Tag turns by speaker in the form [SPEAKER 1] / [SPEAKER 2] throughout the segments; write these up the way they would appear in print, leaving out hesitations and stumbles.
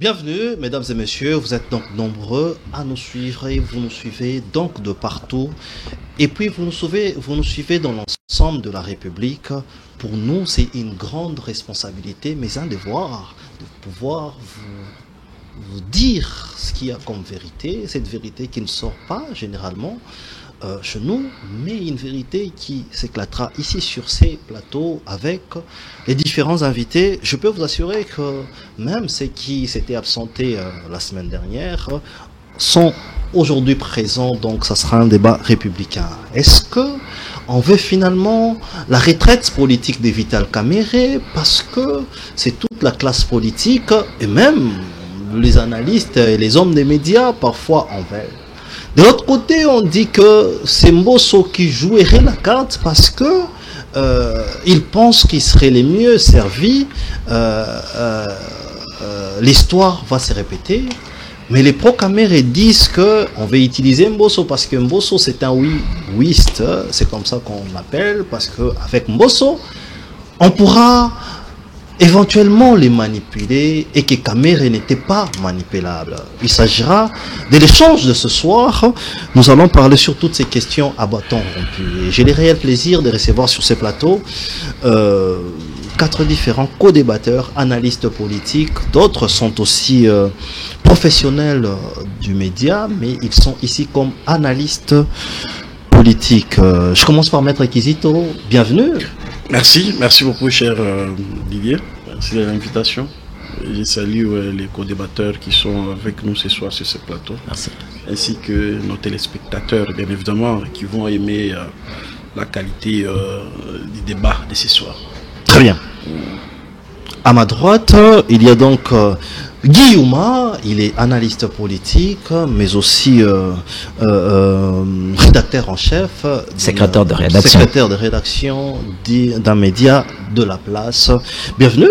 [SPEAKER 1] Bienvenue, mesdames et messieurs, vous êtes donc nombreux à nous suivre et vous nous suivez donc de partout. Et puis vous nous suivez dans l'ensemble de la République. Pour nous, c'est une grande responsabilité, mais un devoir de pouvoir vous dire ce qu'il y a comme vérité, cette vérité qui ne sort pas généralement chez nous, mais une vérité qui s'éclatera ici sur ces plateaux avec les différents invités. Je peux vous assurer que même ceux qui s'étaient absentés la semaine dernière sont aujourd'hui présents, donc ça sera un débat républicain. Est-ce que on veut finalement la retraite politique de Vital Kamerhe parce que c'est toute la classe politique et même les analystes et les hommes des médias parfois en veulent. De l'autre côté, on dit que c'est Mbosso qui jouerait la carte parce que il pense qu'il serait les mieux servi. L'histoire va se répéter. Mais les pro-Kamerhe disent qu'on veut utiliser Mbosso parce que Mbosso c'est un oui-wiste. C'est comme ça qu'on l'appelle. Parce qu'avec Mbosso, on pourra éventuellement les manipuler et que Kamerhe n'était pas manipulable. Il s'agira de l'échange de ce soir. Nous allons parler sur toutes ces questions à bâton rompu. Et j'ai le réel plaisir de recevoir sur ces plateaux 4 différents co-débatteurs, analystes politiques. D'autres sont aussi professionnels du média, mais ils sont ici comme analystes politiques. Je commence par Maître Kizito. Bienvenue.
[SPEAKER 2] Merci beaucoup cher Didier, merci de l'invitation. Je salue les co-débatteurs qui sont avec nous ce soir sur ce plateau.
[SPEAKER 1] Merci.
[SPEAKER 2] Ainsi que nos téléspectateurs bien évidemment qui vont aimer la qualité du débat de ce soir.
[SPEAKER 1] Très bien. À ma droite, il y a donc Guy Ouma, il est analyste politique, mais aussi rédacteur en chef,
[SPEAKER 3] secrétaire de
[SPEAKER 1] rédaction d'un média de la place. Bienvenue.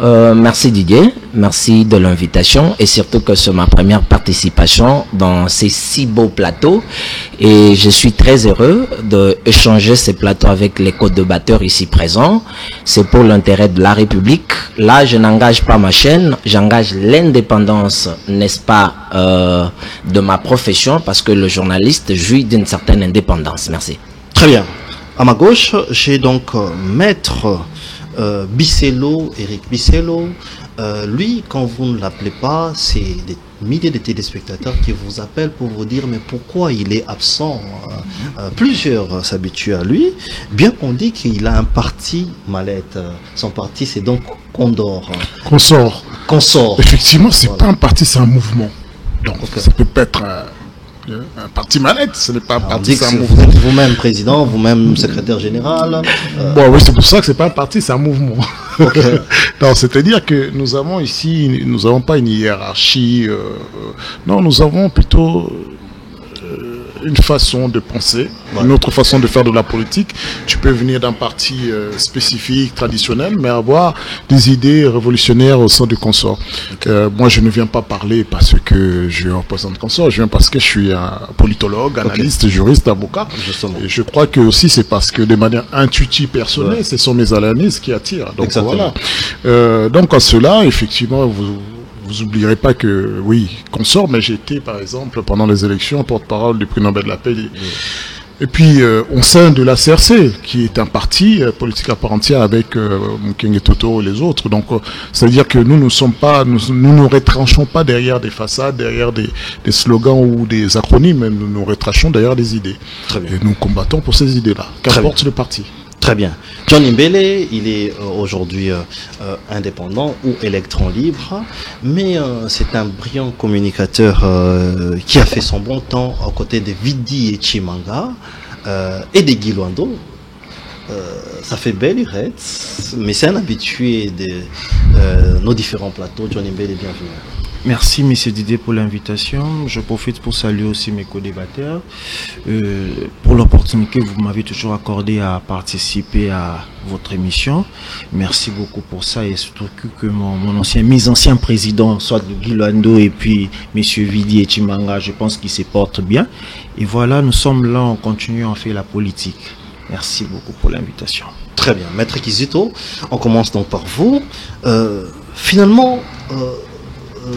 [SPEAKER 3] Merci Didier, merci de l'invitation et surtout que c'est ma première participation dans ces si beaux plateaux et je suis très heureux d'échanger ces plateaux avec les co-débatteurs ici présents. C'est pour l'intérêt de la République. Là, je n'engage pas ma chaîne, j'engage l'indépendance, n'est-ce pas, de ma profession parce que le journaliste jouit d'une certaine indépendance. Merci.
[SPEAKER 1] Très bien. À ma gauche, j'ai donc Maître Bissello, Eric Bissello. Lui, quand vous ne l'appelez pas, c'est des milliers de téléspectateurs qui vous appellent pour vous dire mais pourquoi il est absent. Plusieurs s'habituent à lui, bien qu'on dit qu'il a un parti mallette. Son parti, c'est donc Condor. Consort.
[SPEAKER 4] Effectivement, c'est pas un parti, c'est un mouvement. Donc, ça peut pas être un parti mallette, ce n'est pas un parti, c'est un mouvement.
[SPEAKER 1] Vous êtes vous-même président, vous-même secrétaire général.
[SPEAKER 4] Bon, oui, c'est pour ça que c'est pas un parti, c'est un mouvement. Okay. Donc, c'est-à-dire que nous avons ici, nous n'avons pas une hiérarchie. Non, nous avons plutôt une façon de penser, une autre façon de faire de la politique. Tu peux venir d'un parti spécifique, traditionnel, mais avoir des idées révolutionnaires au sein du consort. Moi, je ne viens pas parler parce que je représente consort, je viens parce que je suis un politologue, analyste, juriste, avocat.
[SPEAKER 1] Justement.
[SPEAKER 4] Et je crois que aussi c'est parce que de manière intuitive, personnelle, ce sont mes analyses qui attirent. Donc voilà. Donc à cela, effectivement, vous oublierez pas que, oui, Consort, mais j'ai été, par exemple, pendant les élections, porte-parole du prix Nobel de la paix. Et puis, au sein de la CRC, qui est un parti politique à part entière avec Mukenge Totoro et les autres. Donc, c'est-à-dire que nous ne sommes pas, nous ne retranchons pas derrière des façades, derrière des slogans ou des acronymes, mais nous nous retranchons derrière des idées.
[SPEAKER 1] Très bien.
[SPEAKER 4] Et nous combattons pour ces idées-là, qu'importe le parti.
[SPEAKER 1] Très bien. John Mbele, il est aujourd'hui indépendant ou électron libre, mais c'est un brillant communicateur qui a fait son bon temps aux côtés de Vidi et Chimanga et de Guy Luando. Ça fait belle urette, mais c'est un habitué de nos différents plateaux. John Mbele, bienvenue.
[SPEAKER 5] Merci Monsieur Didier pour l'invitation. Je profite pour saluer aussi mes co-débatteurs pour l'opportunité que vous m'avez toujours accordée à participer à votre émission. Merci beaucoup pour ça et surtout que mes anciens présidents, soit Guy Luando et puis Messieurs Vidi et Chimanga, je pense qu'ils se portent bien. Et voilà, nous sommes là, on continue à faire la politique. Merci beaucoup pour l'invitation.
[SPEAKER 1] Très bien. Maître Kizito, on commence donc par vous. Finalement,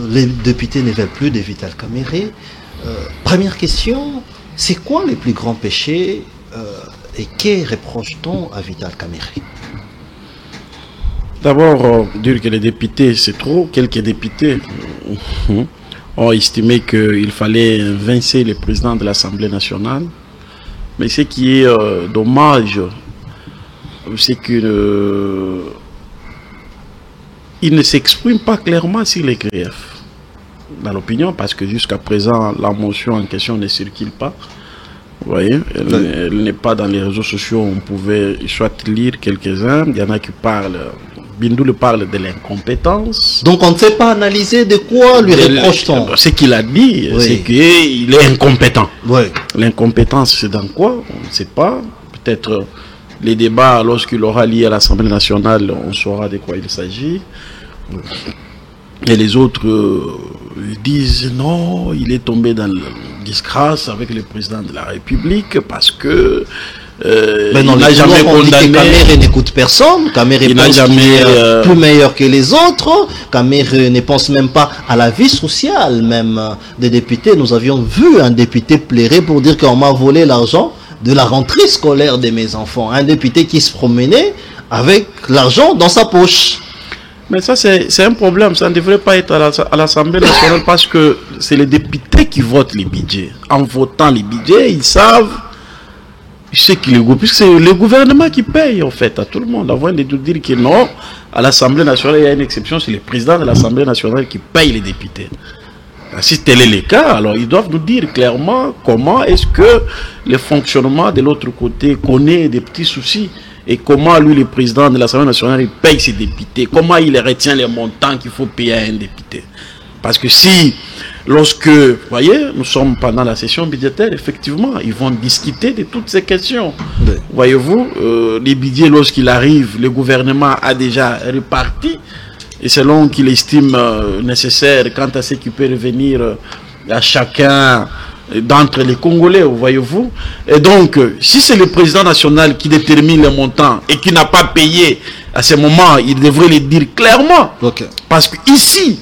[SPEAKER 1] les députés ne veulent plus de Vital Kamerhe. Première question, c'est quoi les plus grands péchés et que reproche-t-on à Vital Kamerhe?
[SPEAKER 2] D'abord, dire que les députés, c'est trop. Quelques députés ont estimé qu'il fallait évincer le président de l'Assemblée nationale. Mais ce qui est dommage, c'est qu'il ne s'exprime pas clairement sur les griefs dans l'opinion, parce que jusqu'à présent, la motion en question ne circule pas. Vous voyez, elle n'est pas dans les réseaux sociaux. On pouvait soit lire quelques-uns. Il y en a qui parlent. Bindoul parle de l'incompétence.
[SPEAKER 1] Donc on ne sait pas analyser de quoi lui reproche-t-on.
[SPEAKER 2] Ce qu'il a dit, c'est qu'il est incompétent.
[SPEAKER 1] Oui.
[SPEAKER 2] L'incompétence, c'est dans quoi? On ne sait pas. Peut-être les débats, lorsqu'il aura lié à l'Assemblée nationale, on saura de quoi il s'agit. Et les autres disent non, il est tombé dans la disgrâce avec le président de la République parce que
[SPEAKER 1] mais non, il n'a jamais condamné. Kamerhe n'écoute personne. Kamerhe pense qu'il est plus meilleur que les autres. Kamerhe ne pense même pas à la vie sociale même des députés. Nous avions vu un député pleurer pour dire qu'on m'a volé l'argent de la rentrée scolaire de mes enfants. Un député qui se promenait avec l'argent dans sa poche.
[SPEAKER 2] Mais ça, c'est un problème. Ça ne devrait pas être à l'Assemblée nationale parce que c'est les députés qui votent les budgets. En votant les budgets, ils savent ce qu'il est, puisque c'est le gouvernement qui paye en fait à tout le monde. Avant de dire que non, à l'Assemblée nationale, il y a une exception, c'est le président de l'Assemblée nationale qui paye les députés. Si tel est le cas, alors ils doivent nous dire clairement comment est-ce que le fonctionnement de l'autre côté connaît des petits soucis. Et comment lui, le président de l'Assemblée nationale, il paye ses députés. Comment il retient les montants qu'il faut payer à un député. Parce que si, lorsque, vous voyez, nous sommes pendant la session budgétaire, effectivement, ils vont discuter de toutes ces questions. Oui. Voyez-vous, les budgets, lorsqu'il arrive, le gouvernement a déjà réparti. Et selon qu'il estime nécessaire, quant à ce qui peut revenir à chacun d'entre les Congolais, voyez-vous. Et donc, si c'est le président national qui détermine les montants et qui n'a pas payé à ce moment, il devrait le dire clairement.
[SPEAKER 1] Okay.
[SPEAKER 2] Parce que ici,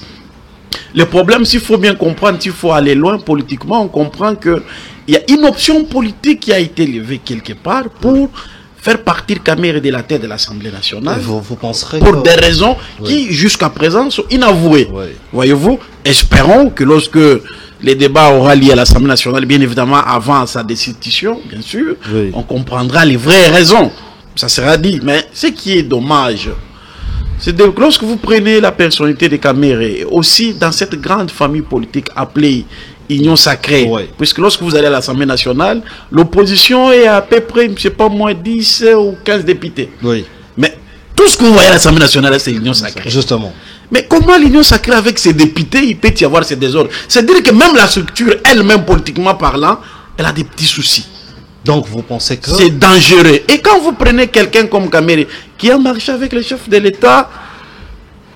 [SPEAKER 2] le problème, s'il faut bien comprendre, s'il faut aller loin politiquement, on comprend qu'il y a une option politique qui a été levée quelque part pour faire partir Kamerhe de la tête de l'Assemblée nationale.
[SPEAKER 1] Vous penserez
[SPEAKER 2] pour des raisons qui, jusqu'à présent, sont inavouées.
[SPEAKER 1] Oui.
[SPEAKER 2] Voyez-vous, espérons que lorsque les débats auront lieu à l'Assemblée nationale, bien évidemment, avant sa destitution, bien sûr, on comprendra les vraies raisons. Ça sera dit. Mais ce qui est dommage, c'est que lorsque vous prenez la personnalité de Kamerhe, aussi dans cette grande famille politique appelée Union Sacrée, puisque lorsque vous allez à l'Assemblée nationale, l'opposition est à peu près, je ne sais pas moins, 10 ou 15 députés.
[SPEAKER 1] Oui.
[SPEAKER 2] Mais tout ce que vous voyez à l'Assemblée nationale, c'est l'Union Sacrée.
[SPEAKER 1] Justement.
[SPEAKER 2] Mais comment l'Union Sacrée, avec ses députés, il peut y avoir ces désordres? C'est-à-dire que même la structure, elle-même, politiquement parlant, elle a des petits soucis.
[SPEAKER 1] Donc vous pensez que...
[SPEAKER 2] c'est dangereux. Et quand vous prenez quelqu'un comme Kamerhe, qui a marché avec le chef de l'État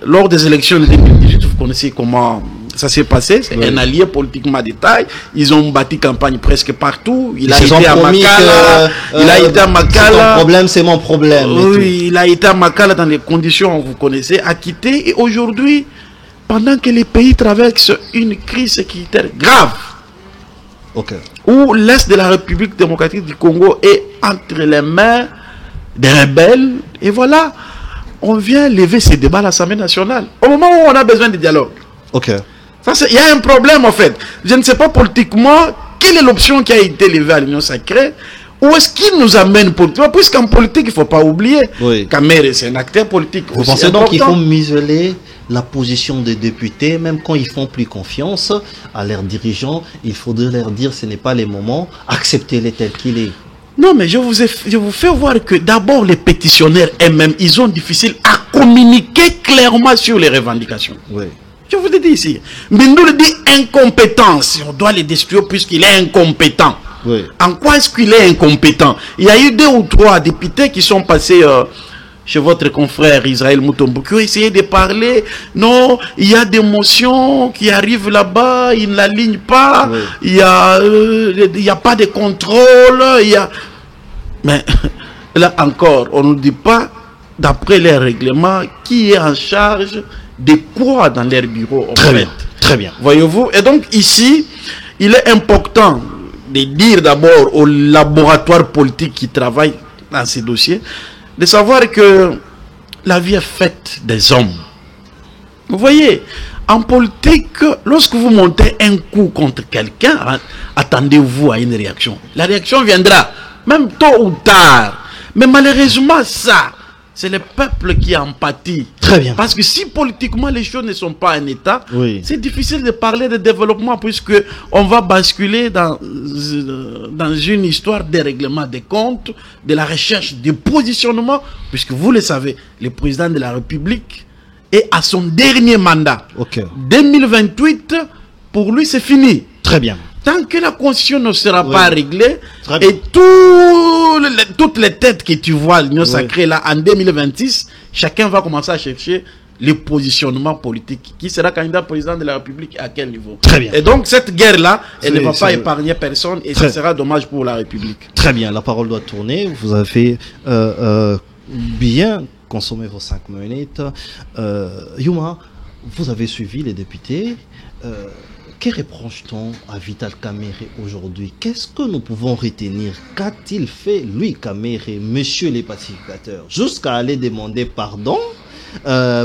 [SPEAKER 2] lors des élections de 2018, vous connaissez comment ça s'est passé, c'est un allié politiquement de taille. Ils ont bâti campagne presque partout. Il a été à Makala. Il a été à Makala.
[SPEAKER 1] Ton problème, c'est mon problème.
[SPEAKER 2] Oui, il a été à Makala dans les conditions, vous connaissez, acquitté. Et aujourd'hui, pendant que les pays traversent une crise sécuritaire grave, où l'Est de la République démocratique du Congo est entre les mains des rebelles, et voilà, on vient lever ces débats à l'Assemblée nationale. Au moment où on a besoin de dialogue. Il y a un problème en fait. Je ne sais pas politiquement quelle est l'option qui a été levée à l'Union Sacrée. Où est-ce qu'il nous amène politiquement? Puisqu'en politique, il ne faut pas oublier. Kamerhe, c'est un acteur politique.
[SPEAKER 1] Vous pensez donc qu'il faut museler la position des députés, même quand ils font plus confiance à leurs dirigeants, il faudrait leur dire ce n'est pas le moment, acceptez-les tel qu'il est.
[SPEAKER 2] Non, mais je vous fais voir que d'abord les pétitionnaires eux-mêmes, ils ont difficile à communiquer clairement sur les revendications. Je vous ai dit ici. Bindoul dit incompétence. On doit les destruire puisqu'il est incompétent. En quoi est-ce qu'il est incompétent? Il y a eu 2 ou 3 députés qui sont passés chez votre confrère Israël Mutombo qui ont essayé de parler. Non, il y a des motions qui arrivent là-bas, ils ne l'alignent pas. Il y a pas de contrôle. Mais là encore, on ne nous dit pas, d'après les règlements, qui est en charge de quoi dans leur bureau.
[SPEAKER 1] Très bien.
[SPEAKER 2] Voyez-vous? Et donc ici, il est important de dire d'abord aux laboratoires politiques qui travaillent dans ces dossiers, de savoir que la vie est faite des hommes. Vous voyez, en politique, lorsque vous montez un coup contre quelqu'un, attendez-vous à une réaction. La réaction viendra, même tôt ou tard. Mais malheureusement, ça, c'est le peuple qui en pâtit.
[SPEAKER 1] Très bien.
[SPEAKER 2] Parce que si politiquement les choses ne sont pas en état,
[SPEAKER 1] Oui.
[SPEAKER 2] c'est difficile de parler de développement puisque on va basculer dans une histoire de règlement des comptes, de la recherche de positionnement, puisque vous le savez, le président de la République est à son dernier mandat.
[SPEAKER 1] Ok.
[SPEAKER 2] 2028, pour lui, c'est fini.
[SPEAKER 1] Très bien.
[SPEAKER 2] Tant que la constitution ne sera
[SPEAKER 1] Oui.
[SPEAKER 2] pas réglée,
[SPEAKER 1] Très bien.
[SPEAKER 2] et toutes les têtes que tu vois, l'Union sacrée là, en 2026, chacun va commencer à chercher le positionnement politique. Qui sera candidat président de la République et à quel niveau?
[SPEAKER 1] Très bien.
[SPEAKER 2] Et donc, cette guerre-là, elle ne va pas
[SPEAKER 1] c'est-
[SPEAKER 2] épargner personne et
[SPEAKER 1] Très-
[SPEAKER 2] ce sera dommage pour la République.
[SPEAKER 1] Très bien, la parole doit tourner. Vous avez bien consommé vos 5 minutes. Yuma, vous avez suivi les députés. Que reproche-t-on à Vital Kamerhe aujourd'hui? Qu'est-ce que nous pouvons retenir? Qu'a-t-il fait, lui, Kamerhe, monsieur les pacificateurs, jusqu'à aller demander pardon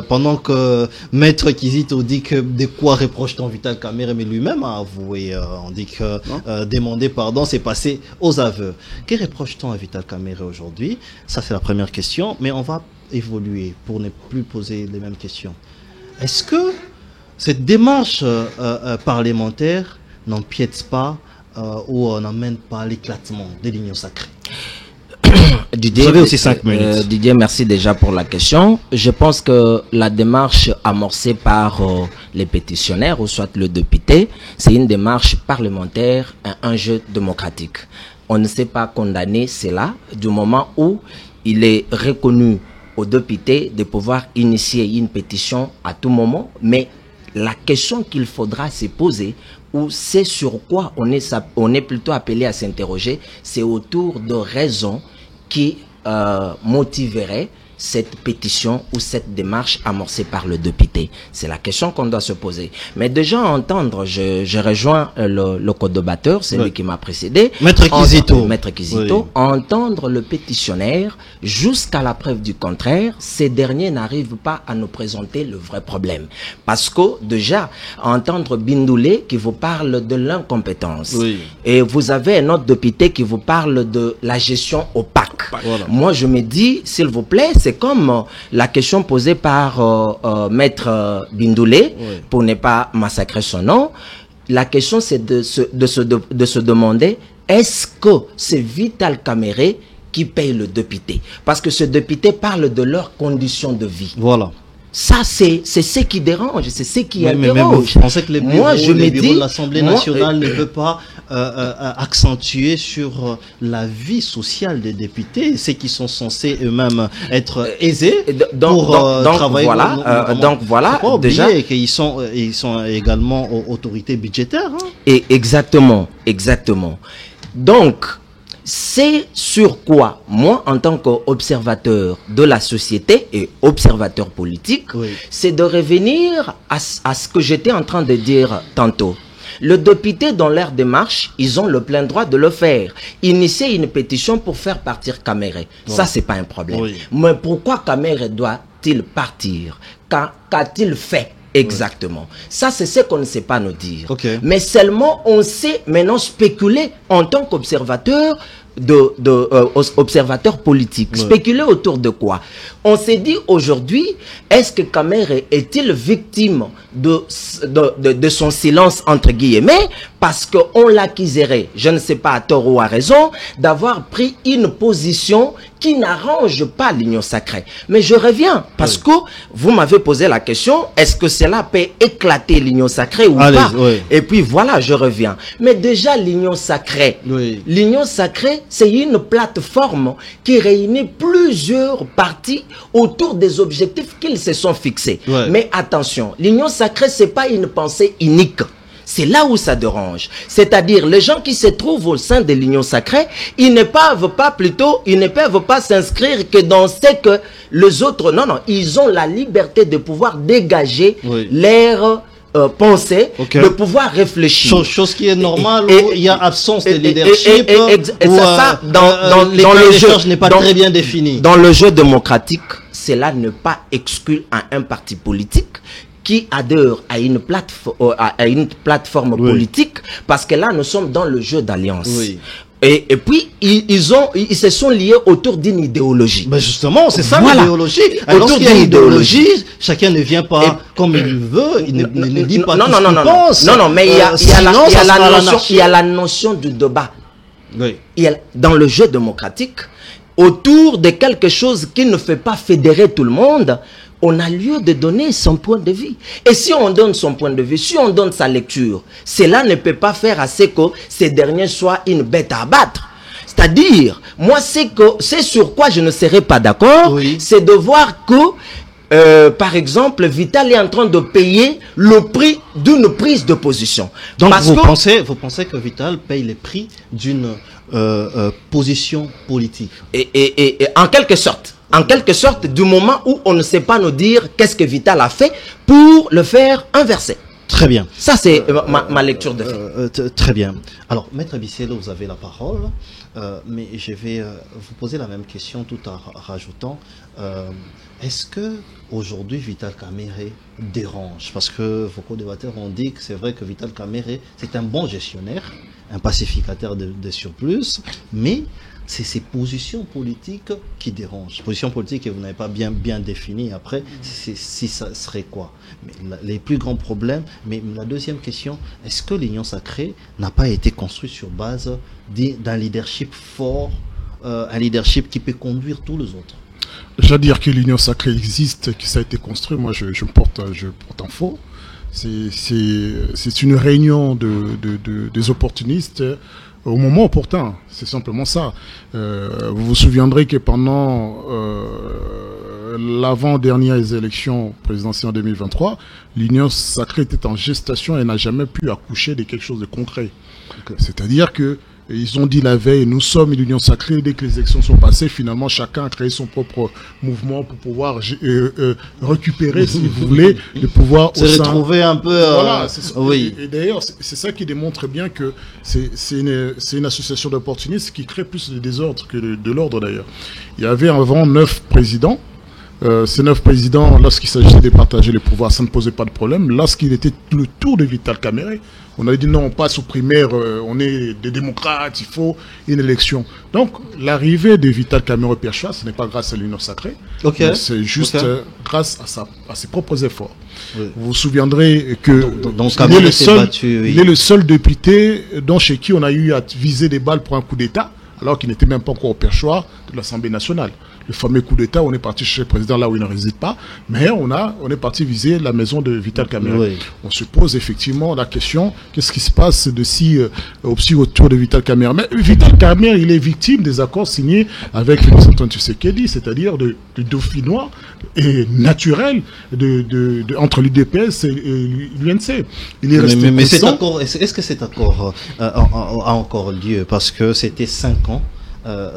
[SPEAKER 1] pendant que Maître Kizito dit que de quoi reproche-t-on Vital Kamerhe, mais lui-même a avoué, on dit que demander pardon, c'est passer aux aveux. Que reproche-t-on à Vital Kamerhe aujourd'hui? Ça, c'est la première question, mais on va évoluer pour ne plus poser les mêmes questions. Est-ce que cette démarche parlementaire n'empiète pas ou n'amène pas l'éclatement de l'Union sacrée?
[SPEAKER 3] Didier,
[SPEAKER 1] Vous avez aussi 5 minutes.
[SPEAKER 3] Didier, merci déjà pour la question. Je pense que la démarche amorcée par les pétitionnaires ou soit le député, c'est une démarche parlementaire, un jeu démocratique. On ne sait pas condamner cela du moment où il est reconnu au député de pouvoir initier une pétition à tout moment, mais la question qu'il faudra se poser, ou c'est sur quoi on est plutôt appelé à s'interroger, c'est autour de raisons qui motiveraient cette pétition ou cette démarche amorcée par le député. C'est la question qu'on doit se poser. Mais déjà entendre, je rejoins le co-débatteur, c'est lui qui m'a précédé.
[SPEAKER 1] Maître Kizito.
[SPEAKER 3] Maître Kizito,
[SPEAKER 1] Oui.
[SPEAKER 3] entendre le pétitionnaire jusqu'à la preuve du contraire, ces derniers n'arrivent pas à nous présenter le vrai problème. Parce que déjà, entendre Bindoulé qui vous parle de l'incompétence,
[SPEAKER 1] Oui.
[SPEAKER 3] et vous avez un autre député qui vous parle de la gestion opaque.
[SPEAKER 1] Voilà.
[SPEAKER 3] Moi, je me dis, s'il vous plaît, c'est comme la question posée par Maître Bindoulé,
[SPEAKER 1] Oui.
[SPEAKER 3] pour ne pas massacrer son nom. La question, c'est de se demander, est-ce que c'est Vital Kamerhe qui paye le député? Parce que ce député parle de leurs conditions de vie.
[SPEAKER 1] Voilà.
[SPEAKER 3] Ça, c'est ce qui dérange, c'est ce qui
[SPEAKER 1] Oui, mais
[SPEAKER 3] interroge.
[SPEAKER 1] vous pensez que les bureaux,
[SPEAKER 3] Moi, je me
[SPEAKER 1] de
[SPEAKER 3] dis,
[SPEAKER 1] l'Assemblée
[SPEAKER 3] moi,
[SPEAKER 1] nationale ne peut pas accentuer sur la vie sociale des députés, ceux qui sont censés eux-mêmes être aisés pour travailler.
[SPEAKER 3] Donc voilà,
[SPEAKER 1] Faut pas oublier
[SPEAKER 3] déjà
[SPEAKER 1] qu'ils sont également autorités budgétaires. Hein.
[SPEAKER 3] Et exactement. Donc, c'est sur quoi, moi, en tant qu'observateur de la société et observateur politique,
[SPEAKER 1] Oui.
[SPEAKER 3] c'est de revenir à ce que j'étais en train de dire tantôt. Le député, dans leur démarche, ils ont le plein droit de le faire. Initier une pétition pour faire partir Kamerhe. Ça, c'est pas un problème.
[SPEAKER 1] Oui.
[SPEAKER 3] Mais pourquoi Kamerhe doit-il partir? Qu'a-t-il fait exactement? Ça, c'est ce qu'on ne sait pas nous dire.
[SPEAKER 1] Ok.
[SPEAKER 3] Mais seulement, on sait maintenant spéculer en tant qu'observateur observateur politique.
[SPEAKER 1] Ouais.
[SPEAKER 3] Spéculer autour de quoi? On s'est dit aujourd'hui, est-ce que Kamerhe est-il victime de son silence entre guillemets parce qu'on l'accuserait, je ne sais pas à tort ou à raison, d'avoir pris une position qui n'arrange pas l'Union sacrée. Mais je reviens parce que vous m'avez posé la question, est-ce que cela peut éclater l'Union sacrée ou
[SPEAKER 1] Allez,
[SPEAKER 3] pas?
[SPEAKER 1] oui.
[SPEAKER 3] Et puis voilà, je reviens. Mais déjà l'Union sacrée,
[SPEAKER 1] Oui.
[SPEAKER 3] l'Union sacrée, c'est une plateforme qui réunit plusieurs partis autour des objectifs qu'ils se sont fixés.
[SPEAKER 1] Ouais.
[SPEAKER 3] Mais attention, l'Union sacrée, c'est pas une pensée unique. c'est là où ça dérange. C'est-à-dire, les gens qui se trouvent au sein de l'Union sacrée, ils ne peuvent pas s'inscrire que dans ce que les autres... Non, ils ont la liberté de pouvoir dégager leur... pensée, de pouvoir réfléchir.
[SPEAKER 1] Chose qui est normale, où il y a absence de leadership,
[SPEAKER 3] dans
[SPEAKER 1] le jeu n'est pas très bien défini.
[SPEAKER 3] Dans le jeu démocratique, cela ne pas exclu à un parti politique qui adhère à une plateforme politique, parce que là, nous sommes dans le jeu d'alliance. Et puis, ils se sont liés autour d'une idéologie.
[SPEAKER 1] Ben justement, c'est ça l'idéologie. Autour d'une idéologie, chacun ne vient pas comme il veut, il ne dit pas tout ce qu'il pense.
[SPEAKER 3] Non, mais il y a la notion du débat. Dans le jeu démocratique, autour de quelque chose qui ne fait pas fédérer tout le monde, on a lieu de donner son point de vue. Et si on donne son point de vue, si on donne sa lecture, cela ne peut pas faire à ce que ces derniers soient une bête à abattre. C'est-à-dire, moi, c'est sur quoi je ne serais pas d'accord, c'est de voir que, par exemple, Vital est en train de payer le prix d'une prise de position.
[SPEAKER 1] Donc, vous pensez que Vital paye le prix d'une position politique?
[SPEAKER 3] Et en quelque sorte, du moment où on ne sait pas nous dire qu'est-ce que Vital a fait pour le faire inverser.
[SPEAKER 1] Très bien.
[SPEAKER 3] Ça, c'est ma lecture de fait.
[SPEAKER 1] Très bien. Alors, Maître Bissielo, vous avez la parole, mais je vais vous poser la même question tout en rajoutant, est-ce que aujourd'hui Vital Kamerhe dérange? Parce que vos co-débatteurs ont dit que c'est vrai que Vital Kamerhe, c'est un bon gestionnaire, un pacificateur de surplus, mais c'est ces positions politiques qui dérangent. Positions politiques que vous n'avez pas bien définies. Après, si ça serait quoi? Mais les plus grands problèmes. Mais la deuxième question, est-ce que l'Union sacrée n'a pas été construite sur base d'un leadership fort, un leadership qui peut conduire tous les autres?
[SPEAKER 4] Je veux dire que l'Union sacrée existe, que ça a été construit. Moi, je porte en faux. C'est une réunion des opportunistes au moment opportun, c'est simplement ça. Vous vous souviendrez que pendant l'avant-dernière élection présidentielle en 2023, l'Union sacrée était en gestation et n'a jamais pu accoucher de quelque chose de concret. C'est-à-dire que ils ont dit la veille, nous sommes l'Union sacrée, dès que les élections sont passées, finalement chacun a créé son propre mouvement pour pouvoir récupérer, si vous voulez, le pouvoir au sein.
[SPEAKER 1] Se retrouver un peu...
[SPEAKER 4] Voilà, oui. Et d'ailleurs, c'est ça qui démontre bien que c'est une association d'opportunistes qui crée plus de désordre que de l'ordre d'ailleurs. Il y avait avant 9 présidents. Ces 9 présidents, lorsqu'il s'agissait de partager les pouvoirs, ça ne posait pas de problème. Lorsqu'il était le tour de Vital Kamerhe, on avait dit non, on passe aux primaires, on est des démocrates, il faut une élection. Donc, l'arrivée de Vital Kamerhe Perchois, ce n'est pas grâce à l'Union sacrée, c'est juste grâce à ses propres efforts. Vous vous souviendrez que il est le seul député chez qui on a eu à viser des balles pour un coup d'État, alors qu'il n'était même pas encore au perchoir de l'Assemblée nationale. Le fameux coup d'État, on est parti chez le président là où il ne réside pas, mais on est parti viser la maison de Vital Kamerhe. On se pose effectivement la question, qu'est-ce qui se passe aussi autour de Vital Kamerhe? Mais Vital Kamerhe, il est victime des accords signés avec le président Tshisekedi, c'est-à-dire du dauphinois et naturel entre l'UDPS et l'UNC. Il est resté
[SPEAKER 1] mais est-ce que cet accord a encore lieu? Parce que c'était 5 ans.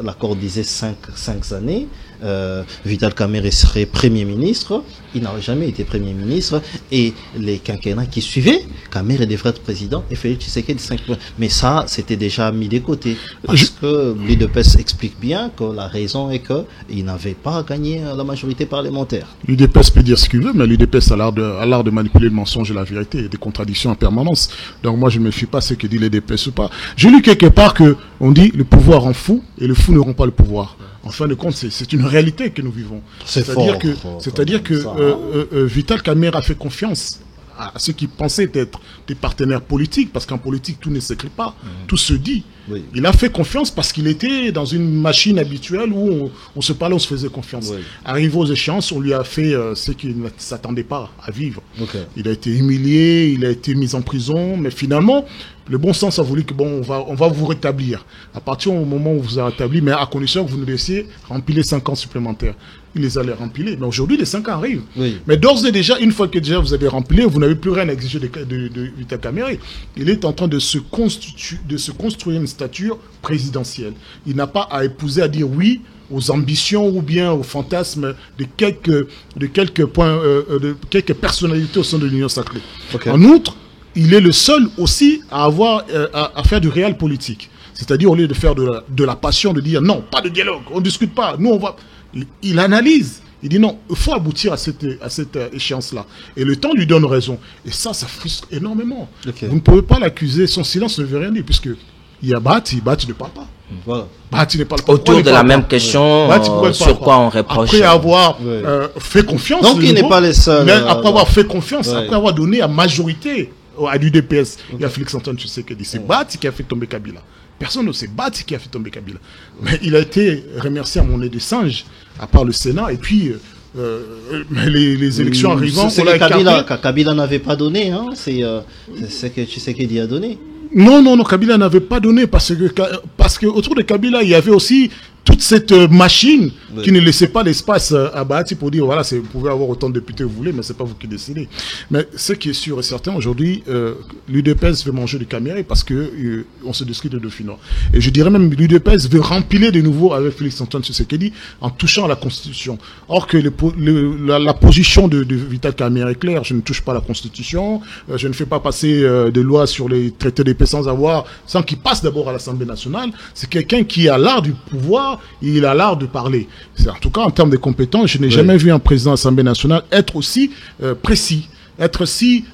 [SPEAKER 1] L'accord disait 5 années. Vital Kamerhe serait Premier ministre. Il n'a jamais été Premier ministre. Et les quinquennats qui suivaient, Kamerhe devrait être président et Félix Tshisekedi 5 points. Mais ça, c'était déjà mis de côté. Parce que l'UDPS explique bien que la raison est qu'il n'avait pas gagné la majorité parlementaire.
[SPEAKER 4] L'UDPS peut dire ce qu'il veut, mais l'UDPS a l'art de manipuler le mensonge et la vérité et des contradictions en permanence. Donc moi, je ne me fie pas à ce que dit l'UDPS ou pas. J'ai lu quelque part qu'on dit le pouvoir rend fou et le fou ne rend pas le pouvoir. En fin de compte, c'est une réalité que nous vivons. C'est-à-dire que Vital Kamerhe a fait confiance à ceux qui pensaient être des partenaires politiques, parce qu'en politique, tout ne s'écrit pas, tout se dit. Oui. Il a fait confiance parce qu'il était dans une machine habituelle où on se parlait, on se faisait confiance. Oui. Arrivé aux échéances, on lui a fait ce qu'il ne s'attendait pas à vivre. Okay. Il a été humilié, il a été mis en prison, mais finalement, Le bon sens a voulu que on va vous rétablir. À partir du moment où vous avez rétabli, mais à condition que vous nous laissiez remplir 5 ans supplémentaires. Il les allait remplir. Mais aujourd'hui, les 5 ans arrivent.
[SPEAKER 1] Oui.
[SPEAKER 4] Mais d'ores et déjà, une fois que déjà vous avez rempli, vous n'avez plus rien à exiger de Vital Kamerhe. Il est en train de se construire une stature présidentielle. Il n'a pas à épouser, à dire oui aux ambitions ou bien aux fantasmes de quelques personnalités au sein de l'Union sacrée. Okay. En outre, il est le seul aussi à faire du réel politique. C'est-à-dire, au lieu de faire de la passion, de dire non, pas de dialogue, on ne discute pas, nous on va... Il analyse, il dit non, il faut aboutir à cette échéance-là. Et le temps lui donne raison. Et ça frustre énormément. Okay. Vous ne pouvez pas l'accuser, son silence ne veut rien dire, puisque il y a Bahati ne parle pas.
[SPEAKER 1] Voilà.
[SPEAKER 4] Bahati ne parle pas.
[SPEAKER 3] Autour de la même question, sur quoi on reproche.
[SPEAKER 4] Après avoir fait confiance.
[SPEAKER 1] Donc il n'est pas les seuls.
[SPEAKER 4] Après avoir fait confiance, après avoir donné à majorité à l'UDPS, il y a Félix-Antoine Tshisekedi. C'est Bahati qui a fait tomber Kabila. Personne ne sait Bahati qui a fait tomber Kabila. Mais il a été remercié à monnaie de singe, à part le Sénat, et puis les élections arrivant...
[SPEAKER 1] C'est que Kabila n'avait pas donné, hein. C'est que Tshisekedi a donné.
[SPEAKER 4] Non, Kabila n'avait pas donné, parce que autour de Kabila, il y avait aussi toute cette machine qui ne laissait pas l'espace à Bahati pour dire, voilà, vous pouvez avoir autant de députés que vous voulez, mais c'est pas vous qui décidez. Mais ce qui est sûr et certain, aujourd'hui, l'UDPS veut manger du Kamerhe parce que on se discute de Dauphinois. Et je dirais même l'UDPS veut rempiler de nouveau avec Félix-Antoine Tshisekedi en touchant à la Constitution. Or que la position de Vital Kamerhe est claire, je ne touche pas à la Constitution, je ne fais pas passer de loi sur les traités de paix sans qu'il passe d'abord à l'Assemblée nationale. C'est quelqu'un qui a l'art du pouvoir, il a l'art de parler. En tout cas, en termes de compétences, je n'ai jamais vu un président de l'Assemblée nationale être aussi précis, être si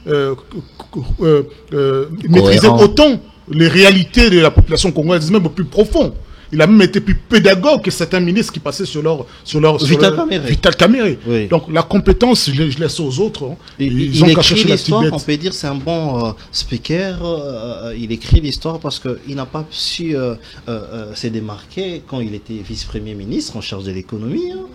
[SPEAKER 4] maîtriser autant les réalités de la population congolaise, même au plus profond. Il a même été plus pédagogue que certains ministres qui passaient sur leur Vital Kamerhe. Oui. Donc la compétence, je laisse aux autres. Hein.
[SPEAKER 1] Ils ont qu'à chercher la petite bête. On peut dire c'est un bon speaker. Il écrit l'histoire parce qu'il n'a pas su se démarquer quand il était vice-premier ministre en charge de l'économie. Hein.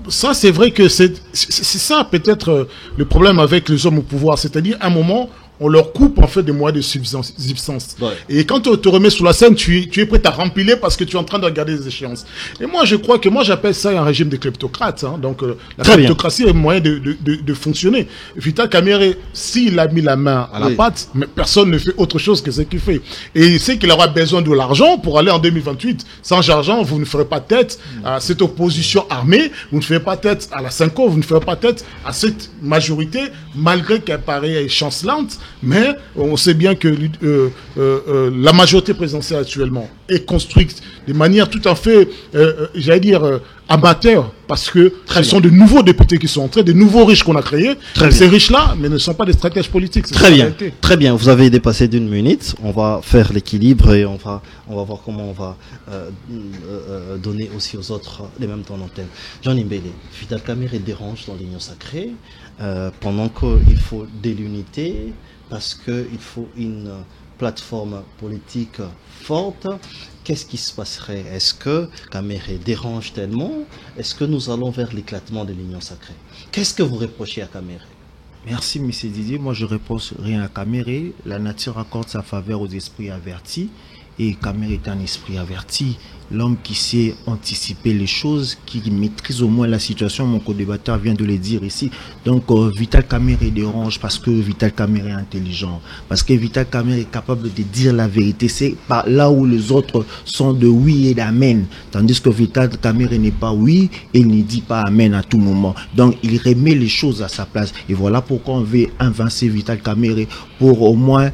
[SPEAKER 4] Ça, c'est vrai que c'est ça peut-être le problème avec les hommes au pouvoir. C'est-à-dire, à un moment, on leur coupe en fait des moyens de subsistance. Ouais. Et quand on te remet sur la scène, tu es prêt à remplir parce que tu es en train de regarder les échéances. Et moi, j'appelle ça un régime de kleptocrates. Hein. Donc, la kleptocratie est un moyen de fonctionner. Vital Kamerhe, s'il a mis la main à la pâte, mais personne ne fait autre chose que ce qu'il fait. Et il sait qu'il aura besoin de l'argent pour aller en 2028. Sans argent, vous ne ferez pas tête à cette opposition armée, vous ne ferez pas tête à la Cinco, vous ne ferez pas tête à cette majorité, malgré qu'elle paraît chancelante. Mais on sait bien que la majorité présidentielle actuellement est construite de manière tout à fait, j'allais dire, amateur, parce que ce sont de nouveaux députés qui sont entrés, de nouveaux riches qu'on a créés. Ces riches-là, mais ne sont pas des stratèges politiques.
[SPEAKER 1] Très bien. Vous avez dépassé d'1 minute. On va faire l'équilibre et on va voir comment on va donner aussi aux autres les mêmes temps d'antenne. Jean Imbele, Vital Kamerhe dérange dans l'Union sacrée pendant qu'il faut de l'unité, parce qu'il faut une plateforme politique forte. Qu'est-ce qui se passerait? Est-ce que Kamerhe dérange tellement? Est-ce que nous allons vers l'éclatement de l'Union sacrée? Qu'est-ce que vous reprochez à Kamerhe?
[SPEAKER 5] Merci, M. Didier. Moi, je ne reproche rien à Kamerhe. La nature accorde sa faveur aux esprits avertis. Et Kamerhe est un esprit averti. L'homme qui sait anticiper les choses, qui maîtrise au moins la situation, mon co-débatteur vient de le dire ici. Donc Vital Kamerhe dérange parce que Vital Kamerhe est intelligent, parce que Vital Kamerhe est capable de dire la vérité. C'est par là où les autres sont de oui et d'amen, tandis que Vital Kamerhe n'est pas oui et il ne dit pas amen à tout moment. Donc il remet les choses à sa place. Et voilà pourquoi on veut invincer Vital Kamerhe, pour au moins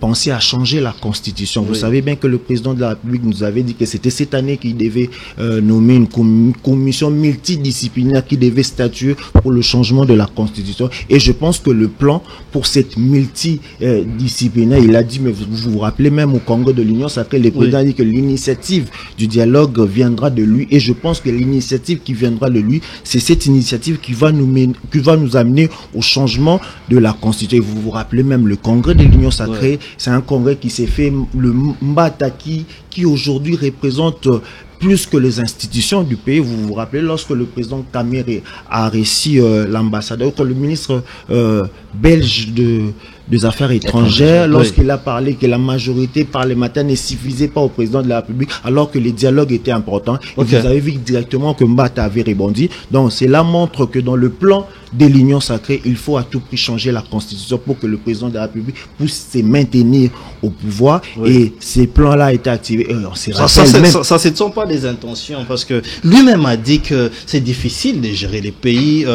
[SPEAKER 5] penser à changer la constitution. Vous savez bien que le président de la République nous avait dit que c'était cette année qu'il devait nommer une commission multidisciplinaire qui devait statuer pour le changement de la constitution. Et je pense que le plan pour cette multidisciplinaire, il a dit, mais vous vous rappelez même au Congrès de l'Union sacrée, le président a dit que l'initiative du dialogue viendra de lui. Et je pense que l'initiative qui viendra de lui, c'est cette initiative qui va nous amener au changement de la constitution. Vous vous rappelez même le Congrès de l'Union sacrée, c'est un congrès qui s'est fait le Mbataki, qui aujourd'hui représente plus que les institutions du pays. Vous vous rappelez, lorsque le président Kamere a reçu l'ambassadeur, que le ministre belge des Affaires étrangères, lorsqu'il a parlé que la majorité parlementaire ne suffisait pas au président de la République, alors que les dialogues étaient importants. Et vous avez vu directement que Mbata avait rebondi. Donc cela montre que dans le plan de l'Union sacrée, il faut à tout prix changer la Constitution pour que le président de la République puisse se maintenir au pouvoir. Et ces plans-là étaient activés.
[SPEAKER 1] Ça, ce ne sont pas des intentions, parce que lui-même a dit que c'est difficile de gérer les pays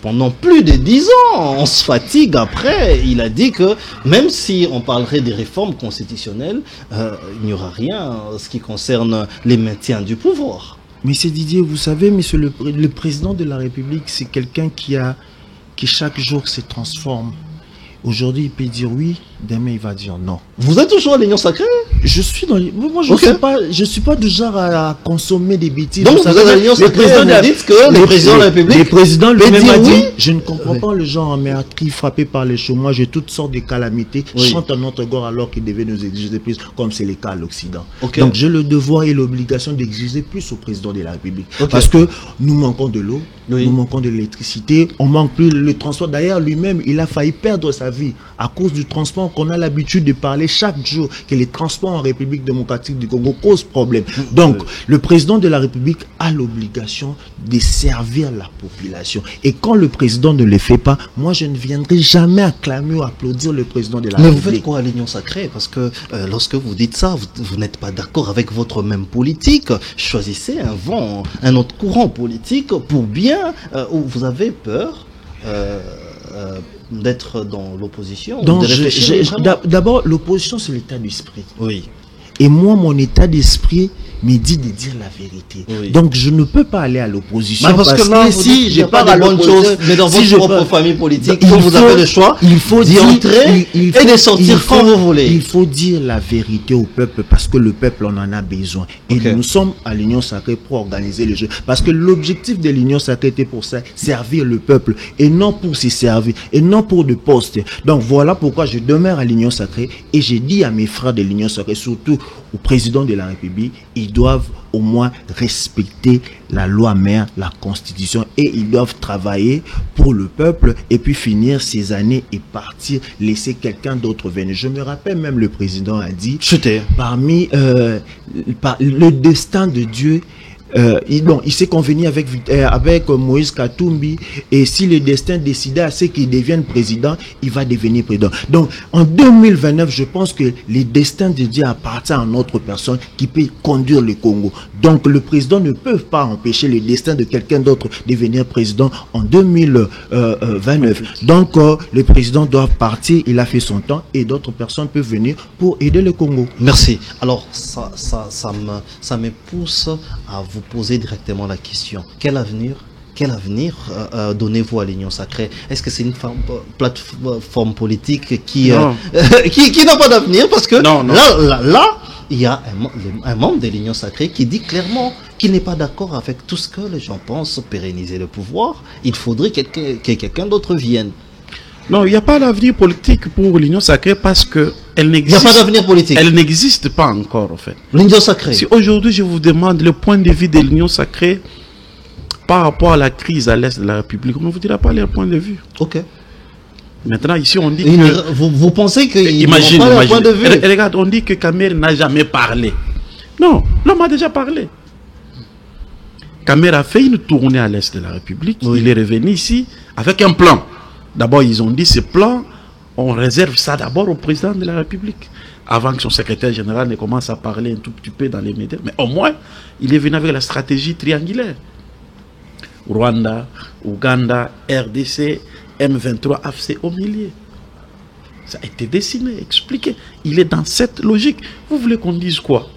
[SPEAKER 1] pendant plus de 10 ans. On se fatigue après. Il a dit que même si on parlerait des réformes constitutionnelles, il n'y aura rien en ce qui concerne les maintiens du pouvoir.
[SPEAKER 5] Monsieur Didier, vous savez, monsieur le président de la République, c'est quelqu'un qui chaque jour se transforme. Aujourd'hui, il peut dire oui, demain, il va dire non.
[SPEAKER 1] Vous êtes toujours à l'Union sacrée?
[SPEAKER 5] Je suis dans... Moi, je suis pas du genre à consommer des bêtises.
[SPEAKER 1] Donc, vous êtes à l'Union sacrée, vous dites que le président de la République...
[SPEAKER 5] Le président lui-même a dit, je ne comprends pas le genre qui frappé par le chômage et toutes sortes de calamités, chante à notre gorge alors qu'il devait nous exiger plus, comme c'est le cas à l'Occident. Donc, j'ai le devoir et l'obligation d'exiger plus au président de la République. Parce que nous manquons de l'eau, nous manquons de l'électricité, on manque plus le transport. D'ailleurs, lui-même, il a failli perdre sa vie à cause du transport qu'on a l'habitude de parler chaque jour, que les transports en République démocratique du Congo causent problème. Donc, le président de la République a l'obligation de servir la population. Et quand le président ne le fait pas, moi, je ne viendrai jamais acclamer ou applaudir le président de la République.
[SPEAKER 1] Mais vous faites quoi à l'Union sacrée? Parce que lorsque vous dites ça, vous n'êtes pas d'accord avec votre même politique. Choisissez un autre courant politique pour bien, où vous avez peur d'être dans l'opposition.
[SPEAKER 5] D'abord, l'opposition, c'est l'état d'esprit.
[SPEAKER 1] Oui.
[SPEAKER 5] Et moi, mon état d'esprit me dit de dire la vérité. Donc, je ne peux pas aller à l'opposition.
[SPEAKER 1] Parce que là, si j'ai pas de bonnes choses, mais dans votre propre famille politique, vous avez le choix d'y entrer et de sortir quand vous voulez.
[SPEAKER 5] Il faut dire la vérité au peuple, parce que le peuple en a besoin. Et nous sommes à l'Union sacrée pour organiser le jeu. Parce que l'objectif de l'Union sacrée était pour ça, servir le peuple, et non pour s'y servir, et non pour de postes. Donc, voilà pourquoi je demeure à l'Union sacrée, et j'ai dit à mes frères de l'Union sacrée, surtout au président de la République, ils doivent au moins respecter la loi mère, la constitution, et ils doivent travailler pour le peuple et puis finir ces années et partir, laisser quelqu'un d'autre venir. Je me rappelle même le président a dit, parmi le destin de Dieu, il s'est convenu avec Moïse Katumbi, et si le destin décidait à ce qu'il devienne président, il va devenir président. Donc en 2029, je pense que le destin de Dieu appartient à une autre personne qui peut conduire le Congo. Donc le président ne peut pas empêcher le destin de quelqu'un d'autre de devenir président en 2029. Donc le président doit partir, il a fait son temps, et d'autres personnes peuvent venir pour aider le Congo.
[SPEAKER 1] Merci. Alors ça me pousse à vous poser directement la question. Quel avenir donnez-vous à l'Union sacrée? Est-ce que c'est une plateforme politique qui n'a pas d'avenir? Parce que là, il y a un membre de l'Union sacrée qui dit clairement qu'il n'est pas d'accord avec tout ce que les gens pensent, pérenniser le pouvoir. Il faudrait que quelqu'un d'autre vienne.
[SPEAKER 2] Non, il n'y a pas d'avenir politique pour l'Union sacrée, parce que elle n'existe.
[SPEAKER 1] Il n'y a pas d'avenir politique.
[SPEAKER 2] Elle n'existe pas encore, en fait.
[SPEAKER 1] L'Union sacrée.
[SPEAKER 2] Si aujourd'hui je vous demande le point de vue de l'Union sacrée par rapport à la crise à l'est de la République, on ne vous dira pas leur point de vue.
[SPEAKER 1] Ok.
[SPEAKER 2] Maintenant, ici, on dit que...
[SPEAKER 1] Vous pensez qu'il
[SPEAKER 2] n'ont
[SPEAKER 1] pas leur point de vue?
[SPEAKER 2] Regarde, on dit que Kamere n'a jamais parlé. Non, l'homme a déjà parlé. Kamere a fait une tournée à l'est de la République. Il est revenu ici avec un plan. D'abord, ils ont dit, ce plan, on réserve ça d'abord au président de la République, avant que son secrétaire général ne commence à parler un tout petit peu dans les médias. Mais au moins, il est venu avec la stratégie triangulaire. Rwanda, Ouganda, RDC, M23, AFC au milieu. Ça a été dessiné, expliqué. Il est dans cette logique. Vous voulez qu'on dise quoi?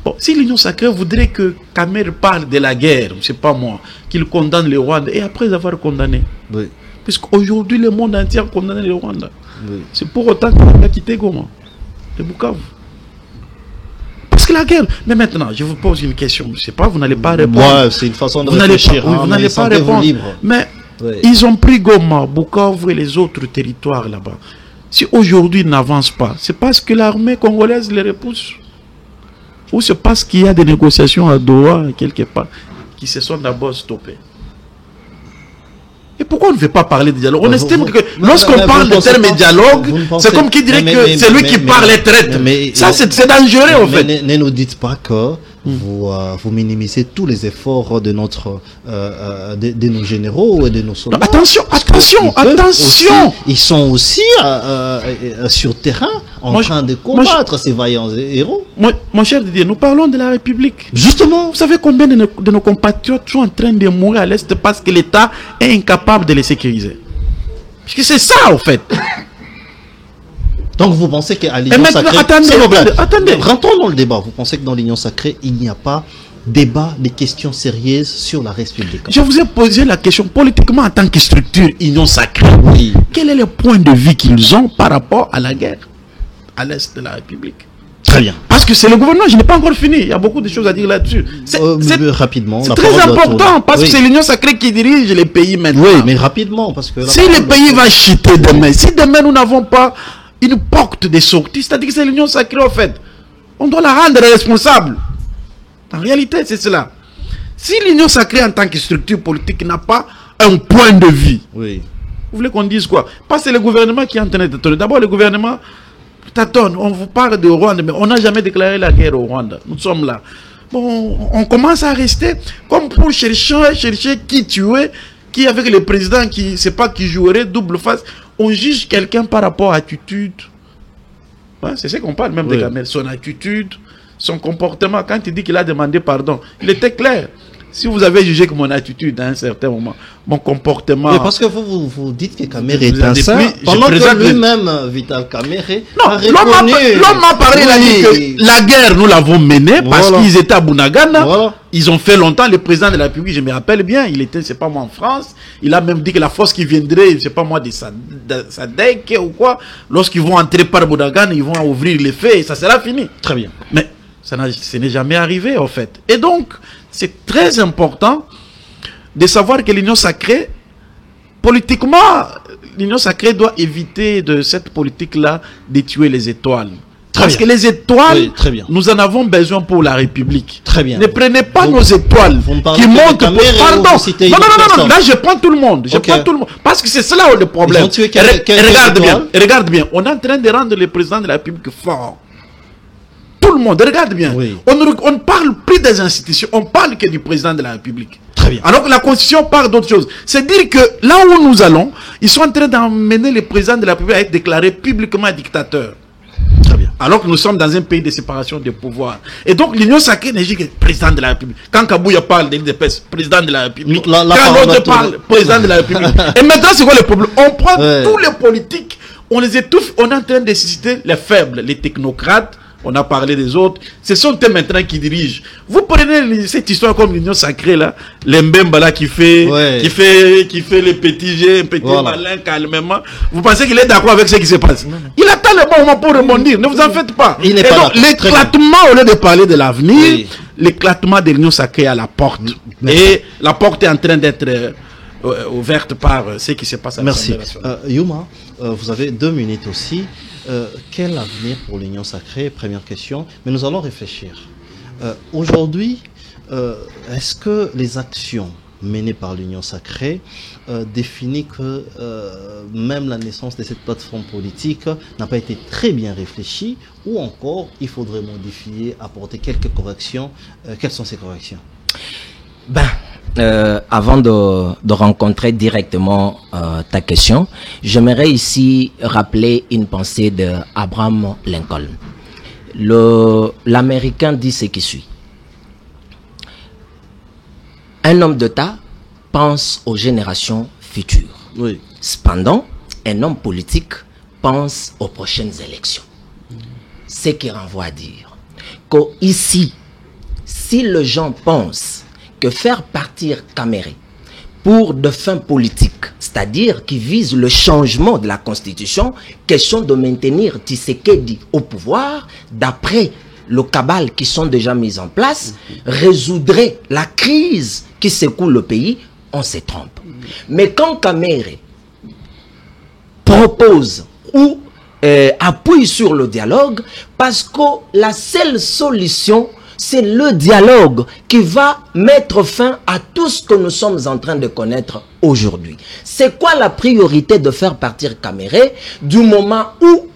[SPEAKER 2] Bon, si l'Union sacrée voudrait que Kamere parle de la guerre, je ne sais pas moi, qu'il condamne le Rwanda, et après avoir condamné.
[SPEAKER 1] Oui.
[SPEAKER 2] Puisqu'aujourd'hui, le monde entier a condamné le Rwanda. Oui. C'est pour autant qu'on a quitté Goma, de Bukavu. Parce que la guerre... Mais maintenant, je vous pose une question. Je ne sais pas, vous n'allez pas répondre.
[SPEAKER 1] Ouais, c'est une façon de réfléchir.
[SPEAKER 2] Vous n'allez pas répondre. Mais ils ont pris Goma, Bukavu et les autres territoires là-bas. Si aujourd'hui ils n'avancent pas, c'est parce que l'armée congolaise les repousse. ou c'est parce qu'il y a des négociations à Doha, quelque part, qui se sont d'abord stoppées? Et pourquoi on ne veut pas parler de dialogue? On estime que lorsqu'on parle de terme dialogue, c'est comme qui dirait que c'est lui qui parle et traite. Ça, c'est dangereux, en fait.
[SPEAKER 1] Ne nous dites pas que vous minimisez tous les efforts de de nos généraux et de nos soldats.
[SPEAKER 2] Attention.
[SPEAKER 1] Ils sont aussi sur terrain en train de combattre ces vaillants héros.
[SPEAKER 2] Mon cher Didier, nous parlons de la République.
[SPEAKER 1] Justement.
[SPEAKER 2] Vous savez combien de nos compatriotes sont en train de mourir à l'Est parce que l'État est incapable de les sécuriser? Parce que c'est ça, en fait.
[SPEAKER 1] Donc vous pensez qu'à l'Union sacrée...
[SPEAKER 2] Attendez.
[SPEAKER 1] Rentrons dans le débat. Vous pensez que dans l'Union sacrée, il n'y a pas débat, des questions sérieuses sur la République?
[SPEAKER 2] Je vous ai posé la question politiquement en tant que structure Union sacrée.
[SPEAKER 1] Oui.
[SPEAKER 2] Quel est le point de vue qu'ils ont par rapport à la guerre à l'Est de la République?
[SPEAKER 1] Très bien.
[SPEAKER 2] Parce que c'est le gouvernement, je n'ai pas encore fini. Il y a beaucoup de choses à dire là-dessus.
[SPEAKER 1] Rapidement.
[SPEAKER 2] C'est très important parce que c'est l'Union sacrée qui dirige les pays maintenant.
[SPEAKER 1] Oui, mais rapidement. Parce que
[SPEAKER 2] si le pays va chuter demain, si demain nous n'avons pas une porte de sortie, c'est-à-dire que c'est l'Union sacrée en fait, on doit la rendre responsable. En réalité, c'est cela. Si l'Union sacrée en tant que structure politique n'a pas un point de vue,
[SPEAKER 1] oui.
[SPEAKER 2] Vous voulez qu'on dise quoi? Parce que c'est le gouvernement qui est en train de tâtonner. D'abord, le gouvernement tâtonne. On vous parle de Rwanda, mais on n'a jamais déclaré la guerre au Rwanda. Nous sommes là. Bon, on commence à rester comme pour chercher qui tuer, qui avec le président qui ne sait pas qui jouerait double face. On juge quelqu'un par rapport à attitude. Ouais, c'est ce qu'on parle même de Kamel. Son attitude, son comportement. Quand il dit qu'il a demandé pardon, il était clair. Si vous avez jugé que mon attitude à un certain moment, mon comportement...
[SPEAKER 1] Mais parce que vous dites que Kamere est un saint, pendant que lui-même, Vital Kamere,
[SPEAKER 2] a reconnu... L'homme m'a parlé, il a dit que la guerre, nous l'avons menée parce qu'ils étaient à Bunagana. Voilà. Ils ont fait longtemps, le président de la République, je me rappelle bien, il était, c'est pas moi, en France. Il a même dit que la force qui viendrait, c'est pas moi, de Sadek ou quoi, lorsqu'ils vont entrer par Bunagana, ils vont ouvrir les feux et ça sera fini.
[SPEAKER 1] Très bien.
[SPEAKER 2] Mais ce n'est jamais arrivé, en fait. Et donc, c'est très important de savoir que l'Union sacrée, politiquement, l'Union sacrée doit éviter de cette politique-là de tuer les étoiles. Parce que les étoiles, nous en avons besoin pour la République.
[SPEAKER 1] Très bien.
[SPEAKER 2] Ne prenez pas nos étoiles qui montent pour... Pardon. Non, là je prends tout le monde. Je prends tout le monde. Parce que c'est cela le problème. Regarde bien. On est en train de rendre le président de la République fort. Tout le monde, regarde bien. Oui. On ne parle plus des institutions, on parle que du président de la République.
[SPEAKER 1] Très bien.
[SPEAKER 2] Alors que la Constitution parle d'autre chose. C'est dire que là où nous allons, ils sont en train d'emmener le président de la République à être déclaré publiquement dictateur.
[SPEAKER 1] Très bien.
[SPEAKER 2] Alors que nous sommes dans un pays de séparation des pouvoirs. Et donc l'Union sacrée n'est que président de la République. Quand Kabouya parle de l'IDPS, président de la République. Quand l'autre parle, président de la République. Et maintenant, c'est quoi le problème? On prend tous les politiques, on les étouffe, on est en train de susciter les faibles, les technocrates. On a parlé des autres. Ce sont eux maintenant qui dirigent. Vous prenez cette histoire comme l'Union sacrée là, l'Embemba là qui fait le petit jet, petit malin calmement. Vous pensez qu'il est d'accord avec ce qui se passe? Il attend le bon moment pour rebondir. Ne vous en faites pas.
[SPEAKER 1] Il n'est pas
[SPEAKER 2] l'éclatement, au lieu de parler de l'avenir, l'éclatement de l'Union sacrée à la porte. Et la porte est en train d'être ouverte par ce qui se passe à
[SPEAKER 1] l'Assemblée nationale. Yuma, vous avez 2 minutes aussi. Quel avenir pour l'Union sacrée? Première question. Mais nous allons réfléchir. Aujourd'hui, est-ce que les actions menées par l'Union sacrée définissent que même la naissance de cette plateforme politique n'a pas été très bien réfléchie, ou encore il faudrait modifier, apporter quelques corrections? Quelles sont ces corrections?
[SPEAKER 3] Avant de rencontrer directement ta question, j'aimerais ici rappeler une pensée de Abraham Lincoln. L'Américain dit ce qui suit. Un homme d'État pense aux générations futures.
[SPEAKER 1] Oui.
[SPEAKER 3] Cependant, un homme politique pense aux prochaines élections. Ce qui renvoie à dire qu'ici, si les gens pensent que faire partir Kamere pour de fins politiques, c'est-à-dire qui visent le changement de la Constitution, question de maintenir Tshisekedi au pouvoir, d'après le cabal qui sont déjà mis en place, résoudrait la crise qui secoue le pays, on se trompe. Mais quand Kamere propose ou appuie sur le dialogue, parce que la seule solution c'est le dialogue qui va mettre fin à tout ce que nous sommes en train de connaître aujourd'hui. C'est quoi la priorité de faire partir Caméré du moment où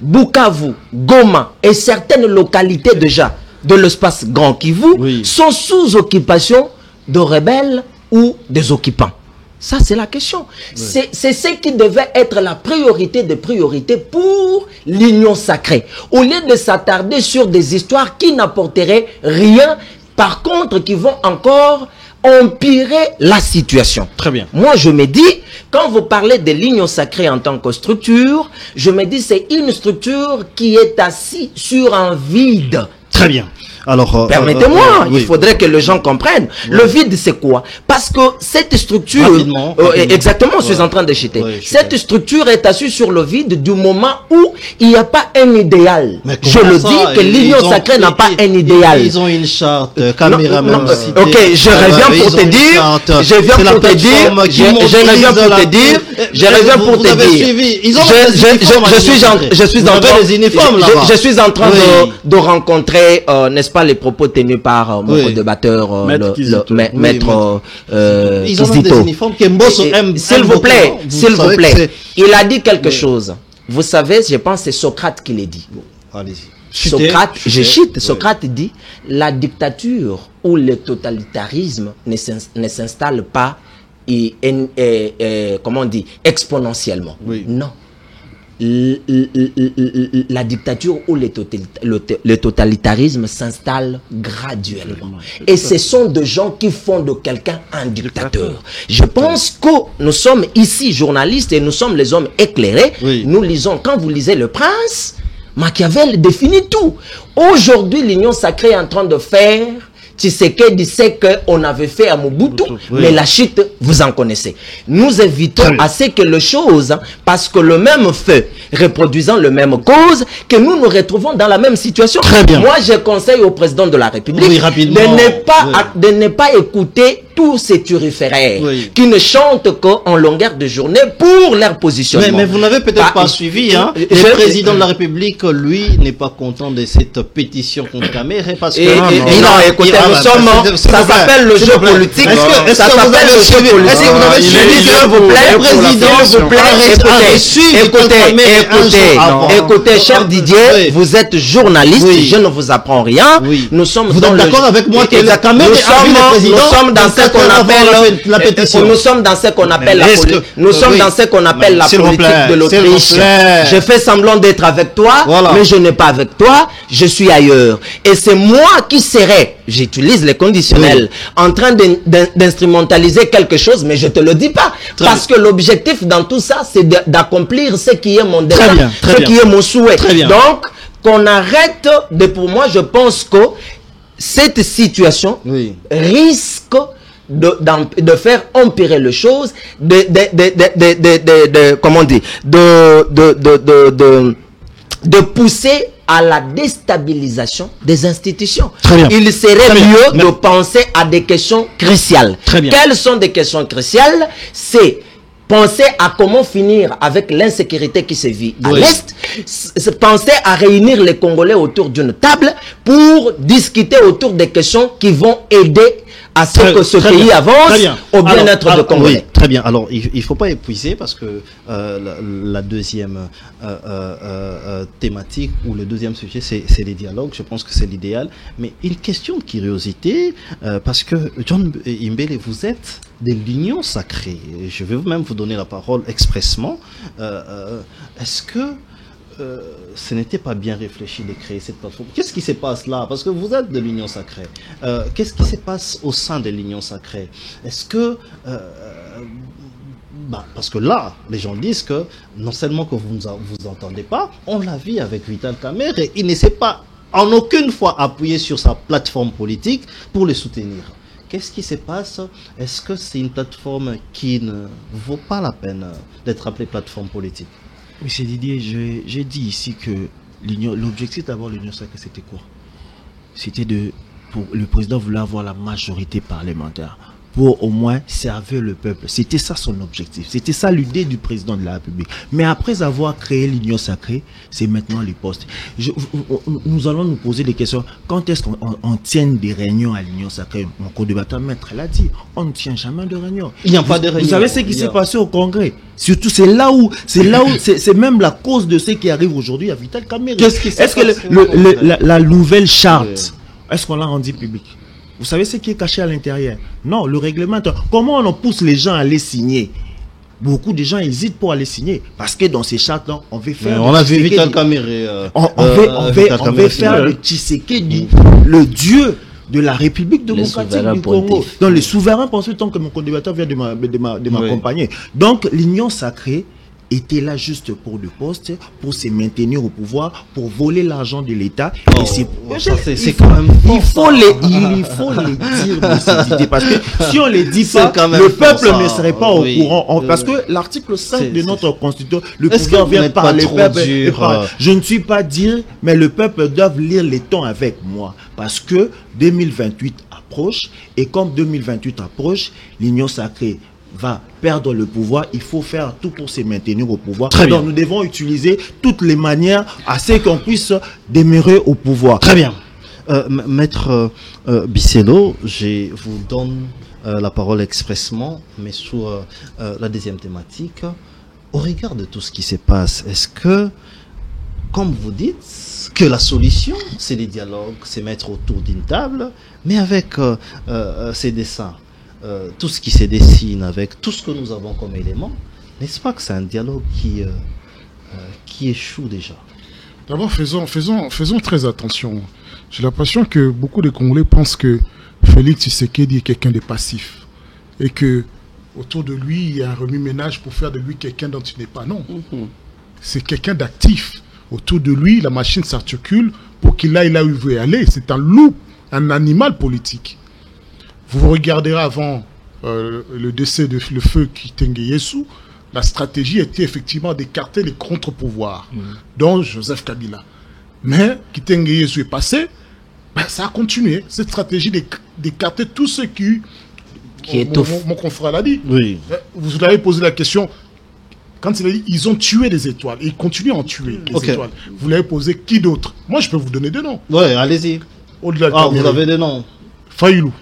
[SPEAKER 3] Bukavu, Goma et certaines localités déjà de l'espace Grand Kivu sont sous occupation de rebelles ou des occupants? Ça, c'est la question. C'est ce qui devait être la priorité des priorités pour l'union sacrée. Au lieu de s'attarder sur des histoires qui n'apporteraient rien, par contre, qui vont encore empirer la situation.
[SPEAKER 1] Très bien.
[SPEAKER 3] Moi, je me dis, quand vous parlez de l'union sacrée en tant que structure, je me dis c'est une structure qui est assise sur un vide.
[SPEAKER 1] Très bien. Alors,
[SPEAKER 3] permettez-moi, il faudrait que les gens comprennent. Le vide, c'est quoi? Parce que cette structure,
[SPEAKER 1] rapidement.
[SPEAKER 3] Exactement, je suis en train de jeter. Cette structure est assise sur le vide du moment où il n'y a pas un idéal. Je le dis que l'union sacrée n'a pas un idéal.
[SPEAKER 1] Ils ont une charte, caméraman.
[SPEAKER 3] Ok, je reviens pour te dire, je reviens pour te dire, je suis en train de rencontrer, n'est-ce pas, les propos tenus par mon débatteur, Maître
[SPEAKER 1] ils ont des uniformes
[SPEAKER 3] s'il vous plaît, il a dit quelque chose. Vous savez, je pense que c'est Socrate qui l'a dit.
[SPEAKER 1] Allez-y.
[SPEAKER 3] Socrate dit, la dictature ou le totalitarisme ne s'installe pas comment on dit, exponentiellement. Non. La dictature ou le totalitarisme s'installe graduellement. Et ce sont des gens qui font de quelqu'un un dictateur. Je pense que nous sommes ici journalistes et nous sommes les hommes éclairés. Nous lisons, quand vous lisez Le Prince, Machiavel définit tout. Aujourd'hui, l'union sacrée est en train de faire... Tshisekedi sait qu'on avait fait à Mobutu, mais la chute, vous en connaissez. Nous évitons à ce que les choses, parce que le même feu, reproduisant le même cause, que nous nous retrouvons dans la même situation. Moi, je conseille au président de la République de ne pas écouter tous ces turiféraires qui ne chantent qu'en longueur de journée pour leur positionnement.
[SPEAKER 1] Mais vous n'avez peut-être pas suivi, hein. Le président de la République, lui, n'est pas content de cette pétition contre Caméré parce que...
[SPEAKER 3] écoutez, ça s'appelle le jeu politique. Ça s'appelle le jeu politique. Est-ce que vous avez suivi, s'il vous plaît, écoutez, cher Didier, vous êtes journaliste, je ne vous apprends rien. Nous sommes
[SPEAKER 1] d'accord avec moi que la Caméré
[SPEAKER 3] nous sommes dans ce qu'on appelle la pétition. Nous sommes dans ce qu'on appelle la politique. Nous sommes dans ce qu'on appelle la politique de l'Autriche. Je fais semblant d'être avec toi, mais je n'ai pas avec toi, je suis ailleurs. Et c'est moi qui serai, j'utilise les conditionnels, en train d'instrumentaliser quelque chose, mais je te le dis pas. Parce que l'objectif dans tout ça, c'est d'accomplir ce qui est mon désir, ce qui est mon souhait. Donc, qu'on arrête pour moi, je pense que cette situation risque de faire empirer les choses, comment on dit, de pousser à la déstabilisation des institutions. Il serait mieux de penser à des questions cruciales. Quelles sont des questions cruciales? C'est penser à comment finir avec l'insécurité qui se vit à l'Est, penser à réunir les Congolais autour d'une table pour discuter autour des questions qui vont aider à ce que ce pays avance au bien-être de Congolais.
[SPEAKER 1] Très bien. Alors, il ne faut pas épuiser parce que la deuxième thématique ou le deuxième sujet, c'est les dialogues. Je pense que c'est l'idéal. Mais une question de curiosité, parce que John Imbele, vous êtes de l'union sacrée. Je vais même vous donner la parole expressement. Est-ce que ce n'était pas bien réfléchi de créer cette plateforme? Qu'est-ce qui se passe là? Parce que vous êtes de l'union sacrée. Qu'est-ce qui se passe au sein de l'union sacrée? Est-ce que... parce que là, les gens disent que non seulement que vous entendez pas, on l'a vu avec Vital Caméré, il ne s'est pas en aucune fois appuyé sur sa plateforme politique pour le soutenir. Qu'est-ce qui se passe? Est-ce que c'est une plateforme qui ne vaut pas la peine d'être appelée plateforme politique?
[SPEAKER 5] Monsieur Didier, j'ai dit ici que l'objectif d'avoir l'union sacrée, c'était quoi? C'était le président voulait avoir la majorité parlementaire. pour au moins servir le peuple. C'était ça son objectif. C'était ça l'idée du président de la République. Mais après avoir créé l'Union sacrée, c'est maintenant les postes. Nous allons nous poser des questions. Quand est-ce qu'on tient des réunions à l'Union sacrée? Mon co-débatteur maître l'a dit. On ne tient jamais de réunion.
[SPEAKER 1] Il n'y a pas de réunion.
[SPEAKER 5] Vous savez ce qui s'est passé au Congrès? Surtout, c'est là où, c'est même la cause de ce qui arrive aujourd'hui à Vital Kamerhe. Est-ce que la nouvelle charte, est-ce qu'on l'a rendue publique? Vous savez ce qui est caché à l'intérieur? Non, le règlement. Comment on pousse les gens à aller signer? Beaucoup de gens hésitent pour aller signer parce que dans ces chartes-là, on veut faire.
[SPEAKER 1] On a vu Vital Kamerhe.
[SPEAKER 5] On veut faire le Tshisekedi, le dieu de la République démocratique du Congo. Donc les souverains pensaient tant que mon co-débatteur vient de m'accompagner. Donc l'Union sacrée était là juste pour le poste, pour se maintenir au pouvoir, pour voler l'argent de l'État.
[SPEAKER 1] C'est quand même
[SPEAKER 5] il faut les dire de ces idées, parce que si on les dit pas, le peuple ne serait pas au courant. Parce que l'article 5 de notre constitution, le pouvoir vient par le peuple. Je ne suis pas dire, mais le peuple doit lire les temps avec moi, parce que 2028 approche, et comme 2028 approche, l'Union sacrée va perdre le pouvoir. Il faut faire tout pour se maintenir au pouvoir.
[SPEAKER 1] Très bien.
[SPEAKER 5] Donc nous devons utiliser toutes les manières à ce qu'on puisse demeurer au pouvoir.
[SPEAKER 1] Très bien. Maître Bisello, je vous donne la parole expressement, mais sur la deuxième thématique. Au regard de tout ce qui se passe, est-ce que, comme vous dites, que la solution, c'est les dialogues, c'est mettre autour d'une table, mais avec ces dessins, tout ce qui se dessine, avec tout ce que nous avons comme élément, n'est-ce pas que c'est un dialogue qui échoue déjà?
[SPEAKER 4] D'abord, faisons très attention. J'ai l'impression que beaucoup de Congolais pensent que Félix Tshisekedi est quelqu'un de passif et que autour de lui, il y a un remue-ménage pour faire de lui quelqu'un dont il n'est pas. Non. C'est quelqu'un d'actif. Autour de lui, la machine s'articule pour qu'il aille là où il veut aller. C'est un loup, un animal politique. Vous regarderez avant le décès de le feu Kitenge Yesu, la stratégie était effectivement d'écarter les contre-pouvoirs, dont Joseph Kabila. Mais Kitenge Yesu est passé, ça a continué. Cette stratégie d'écarter tous ceux qui étouffent. Mon confrère l'a dit.
[SPEAKER 1] Oui.
[SPEAKER 4] Vous l'avez posé la question. Quand il a dit, ils ont tué des étoiles. Et ils continuent à en tuer des étoiles. Vous l'avez posé, qui d'autre? Moi, je peux vous donner des noms.
[SPEAKER 1] Oui, allez-y.
[SPEAKER 4] Au-delà de
[SPEAKER 1] vous avez des noms.
[SPEAKER 4] Fayoulou.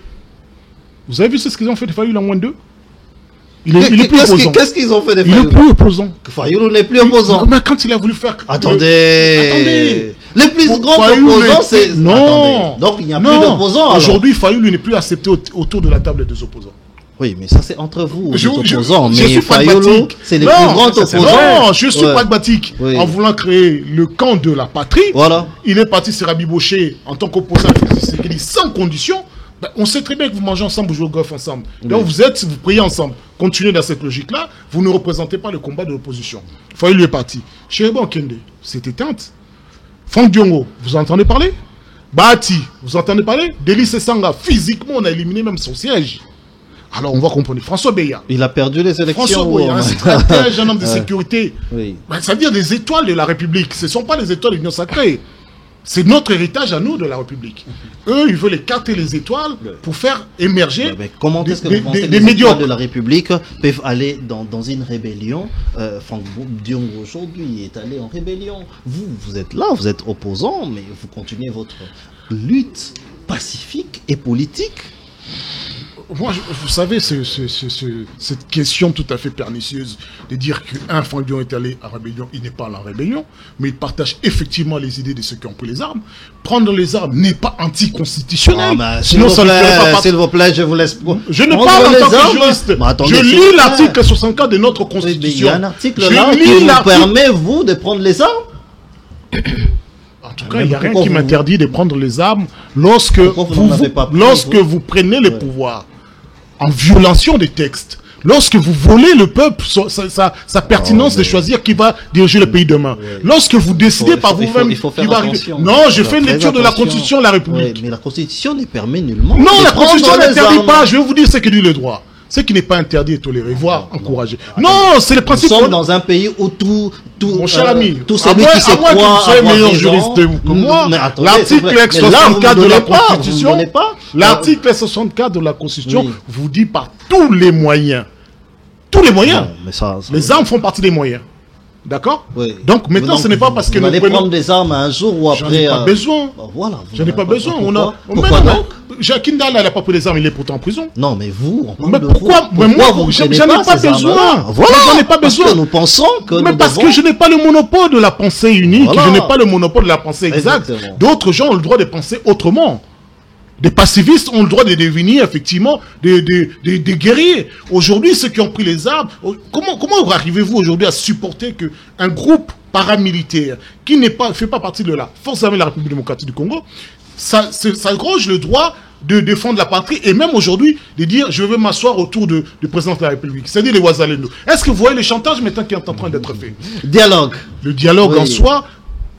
[SPEAKER 4] Vous avez vu ce qu'ils ont fait de Fayoulou en moins de 2? Il est plus opposant.
[SPEAKER 1] Qu'est-ce qu'ils ont fait de Fayoulou?
[SPEAKER 4] Il est plus opposant.
[SPEAKER 1] Fayoulou n'est plus opposant.
[SPEAKER 4] Mais quand il a voulu faire...
[SPEAKER 1] Attendez. Les plus grands opposants, c'est...
[SPEAKER 4] Non.
[SPEAKER 1] Donc il n'y a plus d'opposants.
[SPEAKER 4] Aujourd'hui, Fayoulou n'est plus accepté autour de la table des opposants.
[SPEAKER 1] Oui, mais ça c'est entre vous, les opposants.
[SPEAKER 4] Je suis pragmatique.
[SPEAKER 1] C'est les plus grands opposants.
[SPEAKER 4] Non, je suis pragmatique. En voulant créer le camp de la patrie, il est parti se rabibocher en tant qu'opposant sans condition. On sait très bien que vous mangez ensemble, vous jouez au golf ensemble. Donc vous priez ensemble. Continuez dans cette logique-là. Vous ne représentez pas le combat de l'opposition. Fayoulou est parti. Chéribon Kende, c'est éteinte. Franck Diongo, vous entendez parler? Bahati, vous entendez parler? Délice Sanga, physiquement, on a éliminé même son siège. Alors on va comprendre. François Beya.
[SPEAKER 1] Il a perdu les élections.
[SPEAKER 4] François Beya, un stratège, un homme de sécurité. Oui. Ça veut dire des étoiles de la République. Ce ne sont pas les étoiles de l'Union sacrée. C'est notre héritage à nous de la République. Eux, ils veulent écarter les étoiles pour faire émerger
[SPEAKER 1] comment est-ce que vous pensez que les étoiles de la République peuvent aller dans une rébellion? Franck Diongo aujourd'hui est allé en rébellion. Vous êtes là, vous êtes opposant, mais vous continuez votre lutte pacifique et politique.
[SPEAKER 4] Moi, vous savez, cette question tout à fait pernicieuse de dire qu'un Franck Diongo est allé en rébellion, il n'est pas allé en rébellion, mais il partage effectivement les idées de ceux qui ont pris les armes. Prendre les armes n'est pas anticonstitutionnel.
[SPEAKER 1] Sinon, s'il vous plaît, je vous laisse.
[SPEAKER 4] Je ne parle en tant que juriste. Je lis l'article 64 de notre Constitution.
[SPEAKER 1] Il y a un article là qui vous permet, vous, de prendre les armes.
[SPEAKER 4] En tout cas, il n'y a rien qui m'interdit de prendre les armes lorsque vous prenez le pouvoir en violation des textes. Lorsque vous volez le peuple, sa pertinence de choisir qui va diriger le pays demain. Lorsque vous décidez par vous-même qui va arriver. Non, je fais une lecture de la Constitution de la République.
[SPEAKER 1] Mais la Constitution ne permet nullement.
[SPEAKER 4] Non, la Constitution n'interdit pas. Je vais vous dire ce que dit le droit. Ce qui n'est pas interdit et toléré, voire encouragé. Non, c'est le principe.
[SPEAKER 1] Nous sommes dans un pays où tout
[SPEAKER 4] mon cher ami,
[SPEAKER 1] tout celui qui se croit
[SPEAKER 4] que vous soyez meilleur
[SPEAKER 1] raison,
[SPEAKER 4] juriste que moi,
[SPEAKER 1] attendez,
[SPEAKER 4] l'article 64 de la Constitution, l'article 64 de la Constitution vous dit par tous les moyens. Tous les moyens. Non, les armes font partie des moyens. D'accord?
[SPEAKER 1] Oui.
[SPEAKER 4] Donc maintenant, ce n'est pas parce que
[SPEAKER 1] nous allez prendre des armes un jour ou après.
[SPEAKER 4] J'en ai pas besoin.
[SPEAKER 1] Voilà.
[SPEAKER 4] J'en ai pas besoin.
[SPEAKER 1] Pourquoi donc?
[SPEAKER 4] Jacques Ndala, il n'a pas pris les armes, il est pourtant en prison.
[SPEAKER 1] Non, mais vous, on
[SPEAKER 4] mais pourquoi moi, j'en ai pas besoin.
[SPEAKER 1] Voilà,
[SPEAKER 4] j'en ai pas besoin.
[SPEAKER 1] Parce que nous pensons que
[SPEAKER 4] mais parce que je n'ai pas le monopole de la pensée unique, je n'ai pas le monopole de la pensée exacte. D'autres gens ont le droit de penser autrement. Des pacifistes ont le droit de devenir effectivement des guerriers. Aujourd'hui, ceux qui ont pris les armes, comment arrivez-vous aujourd'hui à supporter qu'un groupe paramilitaire qui fait pas partie de la Force armée de la République démocratique du Congo, ça groge le droit de défendre la patrie et même aujourd'hui de dire je vais m'asseoir autour du président de la République, c'est-à-dire les Ouazalendo. Est-ce que vous voyez le chantage maintenant qui est en train d'être fait?
[SPEAKER 1] Dialogue.
[SPEAKER 4] Le dialogue en soi,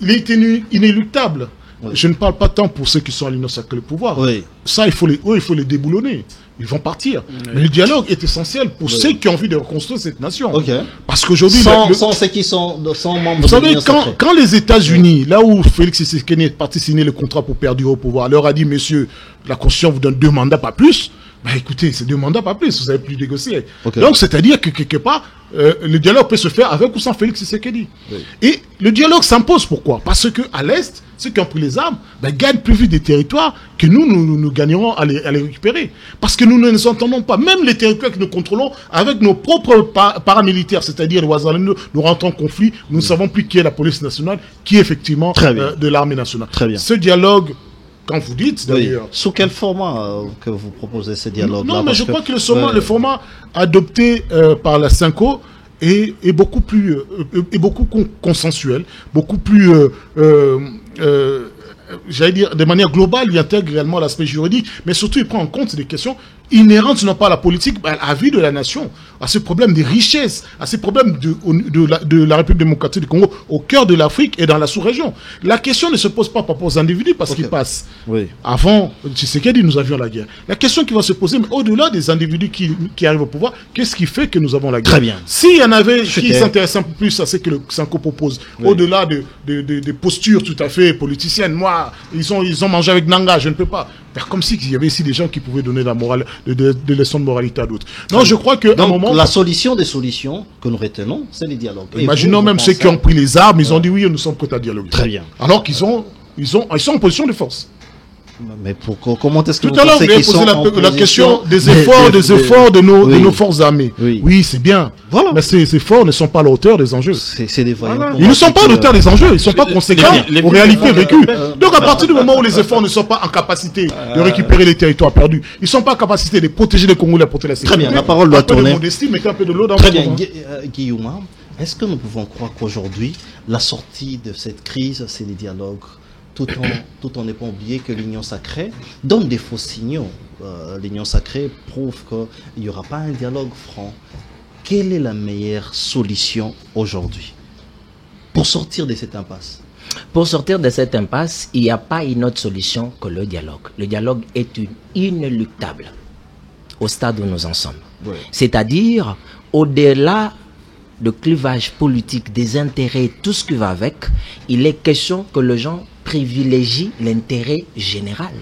[SPEAKER 4] il est inéluctable. Oui. Je ne parle pas tant pour ceux qui sont à l'Union sacrée le pouvoir. Oui. Ça, il faut les déboulonner. Ils vont partir. Oui. Mais le dialogue est essentiel pour ceux qui ont envie de reconstruire cette nation.
[SPEAKER 1] Okay.
[SPEAKER 4] Parce qu'aujourd'hui...
[SPEAKER 1] Sans ceux qui sont membres
[SPEAKER 4] vous savez, quand les États-Unis, là où Félix Tshisekedi est parti signer le contrat pour perdurer au pouvoir, leur a dit, messieurs, la Constitution vous donne 2 mandats, pas plus. Bah écoutez, c'est 2 mandats, pas plus, vous n'avez plus négocié. Okay. Donc, c'est-à-dire que quelque part, le dialogue peut se faire avec ou sans Félix Tshisekedi. Oui. Et le dialogue s'impose, pourquoi? Parce que à l'Est, ceux qui ont pris les armes gagnent plus vite des territoires que nous gagnerons à les récupérer. Parce que nous ne nous entendons pas. Même les territoires que nous contrôlons avec nos propres paramilitaires, c'est-à-dire les Ouazalendo, nous rentrons en conflit, nous ne savons plus qui est la police nationale, qui est effectivement de l'armée nationale.
[SPEAKER 1] Très bien.
[SPEAKER 4] Ce dialogue... Quand vous dites, d'ailleurs...
[SPEAKER 1] Sous quel format que vous proposez ce dialogue?
[SPEAKER 4] Non, mais je crois que le format adopté par la Cinco est beaucoup plus... beaucoup consensuel, beaucoup plus... j'allais dire, de manière globale, il intègre réellement l'aspect juridique, mais surtout, il prend en compte des questions inhérentes, non pas à la politique, mais à la vie de la nation, à ce problème des richesses, à ces problèmes de la République démocratique du Congo, au cœur de l'Afrique et dans la sous-région. La question ne se pose pas par rapport aux individus, parce qu'ils passent. Oui. Avant, Tshisekedi, nous avions la guerre. La question qui va se poser, mais au-delà des individus qui arrivent au pouvoir, qu'est-ce qui fait que nous avons la guerre?
[SPEAKER 1] Très bien.
[SPEAKER 4] S'il y en avait qui s'intéressent un peu plus à ce que le Sanko propose, au-delà des postures tout à fait politiciennes, moi, ils ont mangé avec Nanga, je ne peux pas. Faire comme s'il y avait ici des gens qui pouvaient donner la morale, des leçons de moralité à d'autres. Non, je crois que
[SPEAKER 1] un moment... la solution des solutions que nous retenons, c'est les dialogues.
[SPEAKER 4] Imaginons même ceux qui ont pris les armes, ils ont dit oui, nous sommes prêts à dialoguer.
[SPEAKER 1] Très bien.
[SPEAKER 4] Alors qu'ils sont en position de force.
[SPEAKER 1] Mais comment est-ce que
[SPEAKER 4] tout à l'heure vous avez posé la question des efforts de nos forces armées. Oui, c'est bien. Voilà. Mais ces efforts ne sont pas à la hauteur des enjeux.
[SPEAKER 1] C'est des voyants.
[SPEAKER 4] Ils ne sont pas à la hauteur des enjeux. Ils ne sont pas conséquents aux réalités vécues. Donc à partir du moment où les efforts ne sont pas en capacité de récupérer les territoires perdus, ils ne sont pas en capacité de protéger les Congolais, de protéger la sécurité.
[SPEAKER 1] Très bien. La parole doit tourner.
[SPEAKER 4] Un peu de modestie, mais un peu de l'eau dans
[SPEAKER 1] le Très bien. Guillaume, est-ce que nous pouvons croire qu'aujourd'hui, la sortie de cette crise, c'est les dialogues? Tout en ne pas oublier que l'Union sacrée donne des faux signaux. L'Union sacrée prouve qu'il n'y aura pas un dialogue franc. Quelle est la meilleure solution aujourd'hui pour sortir de cette impasse?
[SPEAKER 3] Pour sortir de cette impasse, il n'y a pas une autre solution que le dialogue. Le dialogue est inéluctable au stade où nous en sommes. Oui. C'est-à-dire, au-delà de clivage politique, des intérêts, tout ce qui va avec, il est question que les gens privilégient l'intérêt général.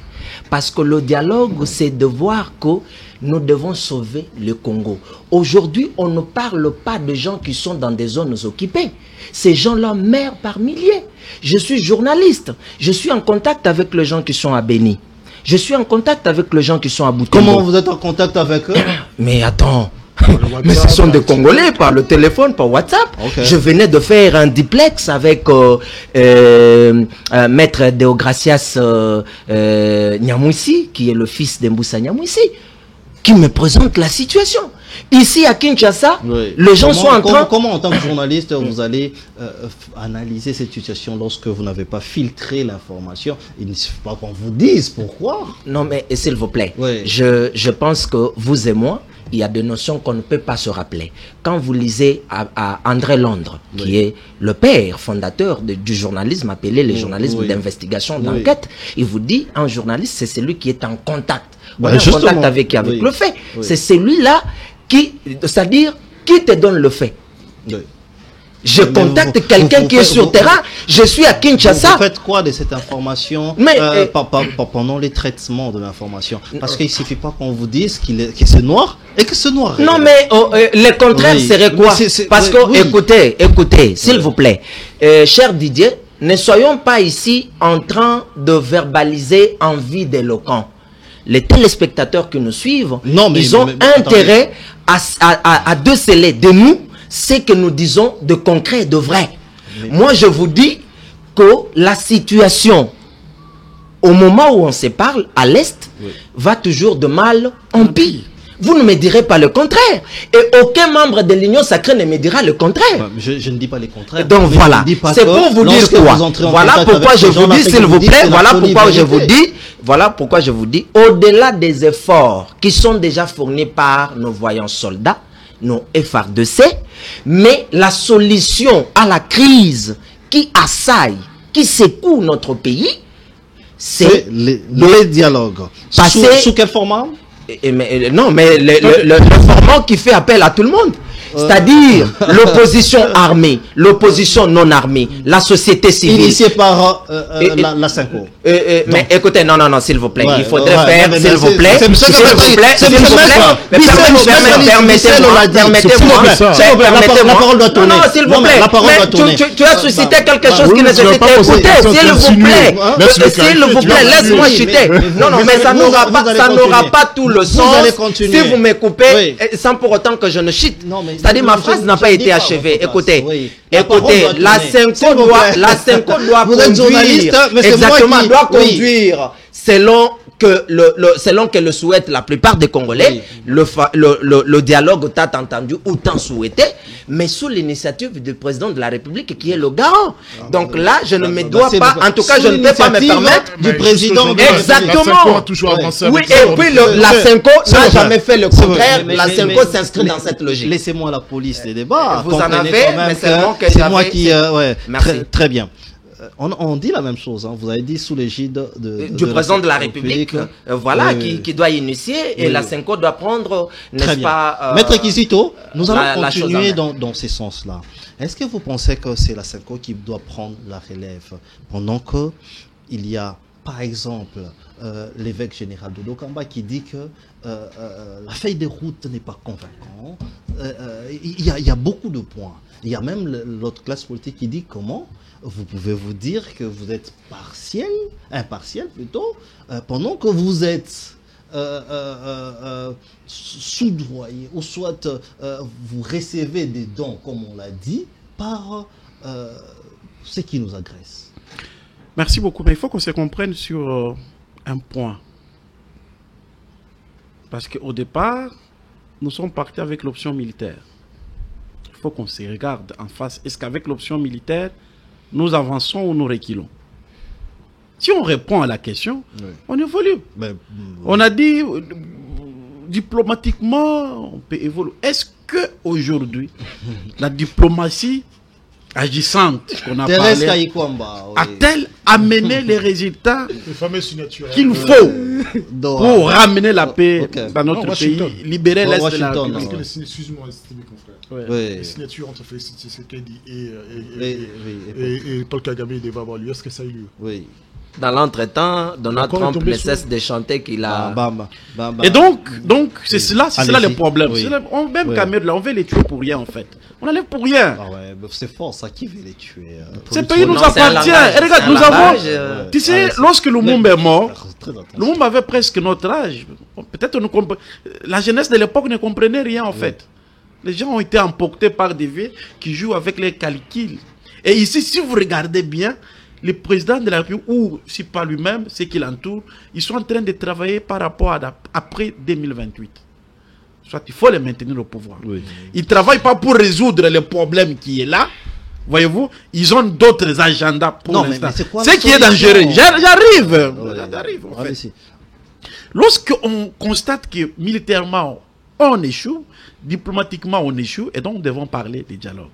[SPEAKER 3] Parce que le dialogue, c'est de voir que nous devons sauver le Congo. Aujourd'hui, on ne parle pas de gens qui sont dans des zones occupées. Ces gens-là meurent par milliers. Je suis journaliste. Je suis en contact avec les gens qui sont à Béni. Je suis en contact avec les gens qui sont à Butembo.
[SPEAKER 1] Comment vous êtes en contact avec eux?
[SPEAKER 3] Mais attends. Mais ce sont des Congolais par le téléphone, par WhatsApp. Okay. Je venais de faire un duplex avec Maître Deogracias Nyamwisi, qui est le fils d'Emboussa Nyamwisi, qui me présente la situation. Ici à Kinshasa, les gens sont en train...
[SPEAKER 1] Comment en tant que journaliste, vous allez analyser cette situation lorsque vous n'avez pas filtré l'information? Il ne suffit pas qu'on vous dise pourquoi.
[SPEAKER 3] Non mais s'il vous plaît, je pense que vous et moi, il y a des notions qu'on ne peut pas se rappeler. Quand vous lisez à André Londres, qui est le père fondateur du journalisme appelé le journalisme d'investigation, d'enquête, il vous dit, un journaliste, c'est celui qui est en contact. on est en contact avec le fait. Oui. C'est celui-là qui, c'est-à-dire, qui te donne le fait. Oui. Je contacte quelqu'un qui est sur terrain, je suis à Kinshasa.
[SPEAKER 1] Vous faites quoi de cette information pendant les traitements de l'information? Parce qu'il ne suffit pas qu'on vous dise que c'est noir et que c'est noir.
[SPEAKER 3] Non, mais le contraire serait quoi? Parce que, écoutez, s'il vous plaît, cher Didier, ne soyons pas ici en train de verbaliser en vie d'éloquent. Les téléspectateurs qui nous suivent, ils ont intérêt à déceler de nous ce que nous disons de concret, de vrai. Moi, je vous dis que la situation, au moment où on se parle, à l'Est, va toujours de mal en pire. Vous ne me direz pas le contraire. Et aucun membre de l'Union sacrée ne me dira le contraire.
[SPEAKER 1] Je ne dis pas le contraire.
[SPEAKER 3] Donc voilà, c'est pour vous dire quoi. Voilà pourquoi je vous dis, s'il vous plaît, voilà pourquoi je vous dis, au-delà des efforts qui sont déjà fournis par nos voyants soldats, nos FARDC, mais la solution à la crise qui assaille, qui secoue notre pays, c'est
[SPEAKER 1] le dialogue. Sous quel format?
[SPEAKER 3] Non, mais le format qui fait appel à tout le monde. C'est-à-dire l'opposition armée, l'opposition non armée, la société civile.
[SPEAKER 1] Initiée par la Cinco.
[SPEAKER 3] Mais écoutez, non, s'il vous plaît. Il faudrait faire, s'il vous plaît.
[SPEAKER 1] Permettez-moi. La parole doit tourner.
[SPEAKER 3] Non, s'il vous plaît. Tu as suscité quelque chose qui nécessite. Écoutez, s'il vous plaît. S'il vous plaît, laisse-moi chuter. Non, mais ça n'aura pas tout le sens si vous me coupez sans pour autant que je ne chute. C'est-à-dire ma phrase n'a pas été achevée. Écoutez, la Cinco doit conduire, exactement, doit conduire selon que le souhaitent la plupart des Congolais, le dialogue tant entendu ou tant souhaité, mais sous l'initiative du président de la République qui est le garant. Donc là, je ne me dois pas, en tout cas, je ne peux pas me permettre
[SPEAKER 1] du président.
[SPEAKER 3] Exactement. Oui, et puis la Cinco n'a jamais fait le contraire. La Cinco s'inscrit dans cette logique.
[SPEAKER 1] Laissez-moi la police des débats.
[SPEAKER 3] Vous en avez, mais
[SPEAKER 1] c'est moi qui. Très bien. On dit la même chose, hein. Vous avez dit sous l'égide
[SPEAKER 3] du président de la République, voilà, qui doit initier, et la Cinco doit prendre, n'est-ce pas...
[SPEAKER 1] Maître Kizito, nous allons continuer dans ces sens-là. Est-ce que vous pensez que c'est la Cinco qui doit prendre la relève pendant que il y a, par exemple, l'évêque général de Dokamba qui dit que la feuille de route n'est pas convaincante. Il y a beaucoup de points. Il y a même l'autre classe politique qui dit comment vous pouvez vous dire que vous êtes impartial plutôt, pendant que vous êtes soudoyé, ou soit vous recevez des dons, comme on l'a dit, par ceux qui nous agressent.
[SPEAKER 2] Merci beaucoup, mais il faut qu'on se comprenne sur un point. Parce qu'au départ, nous sommes partis avec l'option militaire. Il faut qu'on se regarde en face. Est-ce qu'avec l'option militaire, nous avançons ou nous reculons? Si on répond à la question, on évolue. On a dit, diplomatiquement, on peut évoluer. Est-ce qu'aujourd'hui, la diplomatie agissante qu'on a parlé a-t-elle amené les résultats qu'il faut pour ramener la paix dans notre pays, libérer l'Est de la République?
[SPEAKER 4] Excuse-moi, mes confrères. Les signatures entre Félix Tshisekedi et Paul Kagame devaient avoir lieu. Est-ce que ça a eu lieu?
[SPEAKER 3] Oui. Dans l'entretemps, Donald Trump ne cesse de chanter qu'il a...
[SPEAKER 2] Et donc c'est cela le problème. On veut les tuer pour rien, en fait. On enlève pour rien.
[SPEAKER 1] C'est fort, ça, qui veut les tuer?
[SPEAKER 2] Ce pays nous appartient. Et regarde, nous avons... Tu sais, lorsque Lumumba est mort, Lumumba avait presque notre âge. Peut-être la jeunesse de l'époque ne comprenait rien, en fait. Les gens ont été emportés par des vieux qui jouent avec les calculs. Et ici, si vous regardez bien, les présidents de la République, ou si pas lui-même, ceux qui l'entourent, ils sont en train de travailler par rapport à après 2028. Soit il faut les maintenir au pouvoir. Ils ne travaillent pas pour résoudre le problème qui est là. Voyez-vous, ils ont d'autres agendas pour l'instant. Ce qui est dangereux. J'arrive. En fait. Lorsqu'on constate que militairement, on échoue, diplomatiquement on échoue, et donc nous devons parler des dialogues.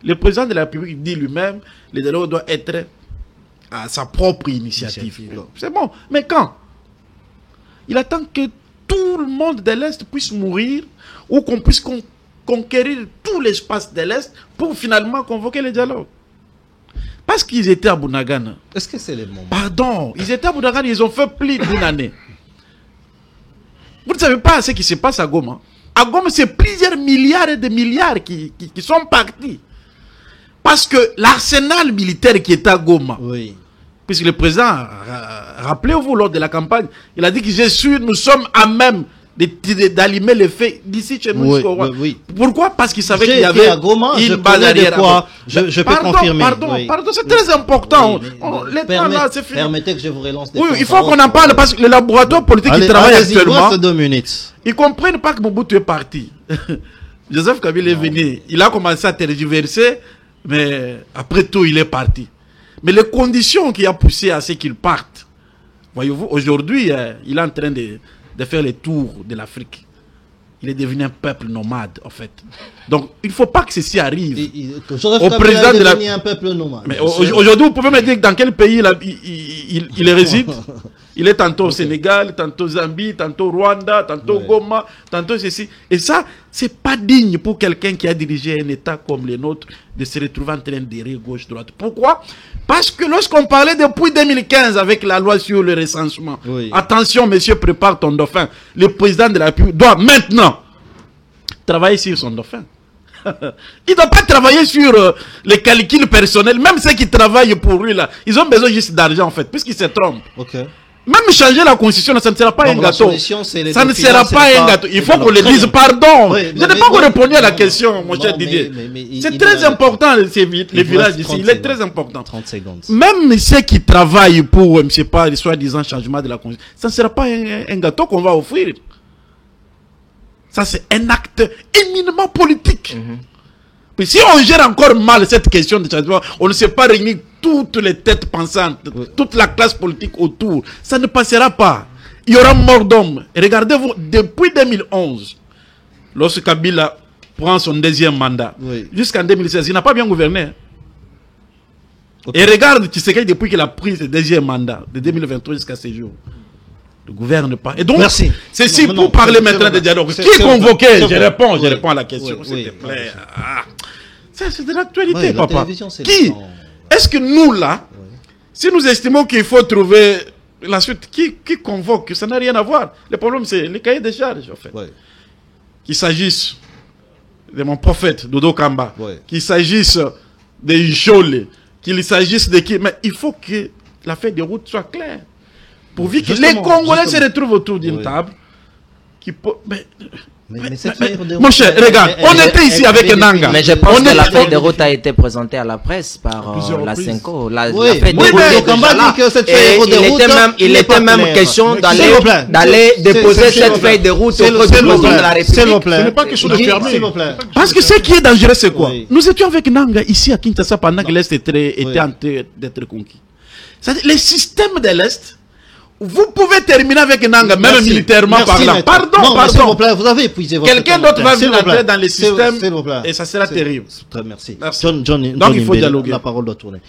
[SPEAKER 2] Le président de la République dit lui-même, le dialogue doit être à sa propre initiative. C'est bon, mais quand? Il attend que tout le monde de l'Est puisse mourir ou qu'on puisse conquérir tout l'espace de l'Est pour finalement convoquer le dialogue. Parce qu'ils étaient à Bunagana.
[SPEAKER 1] Est-ce que c'est le moment?
[SPEAKER 2] Pardon, ils étaient à Bunagana, ils ont fait plus d'une année. Vous ne savez pas ce qui se passe à Goma. À Goma, c'est plusieurs milliards et des milliards qui sont partis. Parce que l'arsenal militaire qui est à Goma,
[SPEAKER 1] Oui.
[SPEAKER 2] puisque le président, rappelez-vous, lors de la campagne, il a dit que je suis, nous sommes à même d'allumer le feu d'ici chez nous.
[SPEAKER 1] Oui, oui.
[SPEAKER 2] Pourquoi? Parce qu'il savait
[SPEAKER 1] J'ai
[SPEAKER 2] qu'il y
[SPEAKER 1] été
[SPEAKER 2] avait
[SPEAKER 1] à Goma, je
[SPEAKER 2] une base
[SPEAKER 1] connais de
[SPEAKER 2] arrière.
[SPEAKER 1] quoi. Je peux confirmer. Oui.
[SPEAKER 2] Pardon, c'est très important.
[SPEAKER 1] Oui,
[SPEAKER 2] Les temps là, c'est fini.
[SPEAKER 1] Permettez que je vous relance des
[SPEAKER 2] Oui,
[SPEAKER 1] points
[SPEAKER 2] il faut
[SPEAKER 1] par
[SPEAKER 2] qu'on en parle parce que le laboratoire politique qui travaille actuellement,
[SPEAKER 1] 2 minutes.
[SPEAKER 2] ils comprennent pas que Mobutu est parti. Joseph Kabila est venu, il a commencé à tergiverser, mais après tout, il est parti. Mais les conditions qui ont poussé à ce qu'il parte, voyez-vous, aujourd'hui, il est en train de faire les tours de l'Afrique. Il est devenu un peuple nomade, en fait. Donc, il ne faut pas que ceci arrive.
[SPEAKER 1] Au président de un peuple nomade.
[SPEAKER 2] Mais aujourd'hui, vous pouvez me dire dans quel pays il réside. Il est tantôt au Sénégal, tantôt Zambie, tantôt Rwanda, tantôt Goma, tantôt ceci. Et ça, c'est pas digne pour quelqu'un qui a dirigé un État comme le nôtre de se retrouver en train d'errer gauche-droite. Pourquoi? Parce que lorsqu'on parlait depuis 2015 avec la loi sur le recensement, attention, monsieur, prépare ton dauphin. Le président de la République doit maintenant travailler sur son dauphin. Il ne doit pas travailler sur les calculs personnels. Même ceux qui travaillent pour lui, là, ils ont besoin juste d'argent, en fait, puisqu'ils se trompent. Même changer la constitution, ça ne sera pas un gâteau. Ça ne sera pas un gâteau. Il faut qu'on le dise, pardon. Je n'ai pas répondu à la question, mon cher Didier. C'est très important, les villages ici. Il est très important.
[SPEAKER 1] 30 secondes.
[SPEAKER 2] Même ceux qui travaillent pour, je ne sais pas, soi-disant changement de la constitution, ça ne sera pas un gâteau qu'on va offrir. Ça, c'est un acte éminemment politique. Puis si on gère encore mal cette question de changement, on ne sait pas réunir toutes les têtes pensantes, toute la classe politique autour, ça ne passera pas. Il y aura mort d'homme. Regardez-vous, depuis 2011, lorsque Kabila prend son deuxième mandat, jusqu'en 2016, il n'a pas bien gouverné. Et regarde Tshisekedi depuis qu'il a pris ce deuxième mandat, de 2023 jusqu'à ce jour. Ne gouverne pas. Et donc, c'est si pour parler maintenant de dialogue. Qui est convoqué? Je réponds à la question, s'il te plaît. C'est de l'actualité, papa. Qui? Est-ce que nous, là, si nous estimons qu'il faut trouver la suite, qui convoque? Ça n'a rien à voir. Le problème, c'est les cahiers de charges, en fait. Qu'il s'agisse de mon prophète, Dodo Kamba, qu'il s'agisse de Jolé, qu'il s'agisse de qui. Mais il faut que la feuille de route soit claire. Pourvu que les Congolais se retrouvent autour d'une table qui peut... Mon cher, regarde, on était ici avec Nanga.
[SPEAKER 3] Mais je pense que la feuille de route a été présentée à la presse par la Cinco. La feuille de route, il était même question d'aller déposer cette feuille de route auprès du président de la République.
[SPEAKER 4] Ce n'est pas question de fermer.
[SPEAKER 2] Parce que ce qui est dangereux, c'est quoi? Nous étions avec Nanga ici à Kinshasa pendant que l'Est était en train d'être conquis. C'est-à-dire, les systèmes de l'Est, vous pouvez terminer avec Nanga, même militairement parlant. Pardon.
[SPEAKER 1] S'il vous plaît, vous avez épuisé votre
[SPEAKER 2] quelqu'un d'autre va venir entrer dans les systèmes et ça sera terrible.
[SPEAKER 1] Très merci.
[SPEAKER 2] Donc il faut dialoguer.
[SPEAKER 1] La parole doit tourner.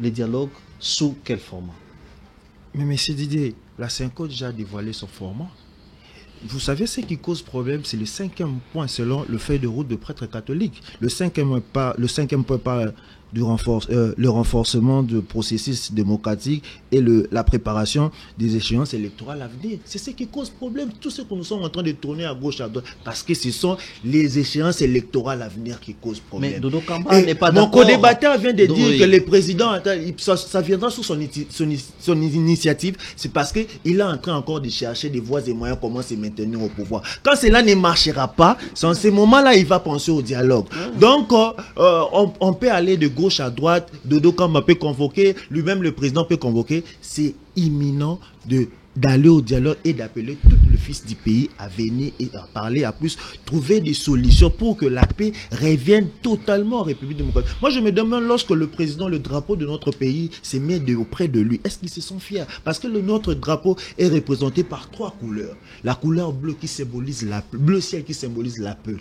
[SPEAKER 1] Les dialogues, sous quel format?
[SPEAKER 5] Mais monsieur Didier, la Cinco a déjà dévoilé son format. Vous savez, ce qui cause problème, c'est le 5e point selon le feuille de route de prêtres catholiques. Le 5e point par le renforcement du processus démocratique et la préparation des échéances électorales à venir. C'est ce qui cause problème. Tout ce que nous sommes en train de tourner à gauche, à droite, parce que ce sont les échéances électorales à venir qui causent problème.
[SPEAKER 1] Mais Dodo Kamba n'est pas d'accord.
[SPEAKER 5] Mon co-débatteur vient de dire que le président, ça viendra sous son initiative, c'est parce qu'il est en train encore de chercher des voies et moyens comment se maintenir au pouvoir. Quand cela ne marchera pas, c'est en ce moment-là il va penser au dialogue. Donc, on peut aller de gauche à droite, Dodo Kamba peut convoquer, lui-même le président peut convoquer. C'est imminent d'aller au dialogue et d'appeler tout le fils du pays à venir et à parler, à plus trouver des solutions pour que la paix revienne totalement en République démocratique. Moi, je me demande, lorsque le président, le drapeau de notre pays se met auprès de lui, est-ce qu'ils se sont fiers? Parce que notre drapeau est représenté par 3 couleurs. La couleur bleue qui symbolise bleu ciel qui symbolise la paix.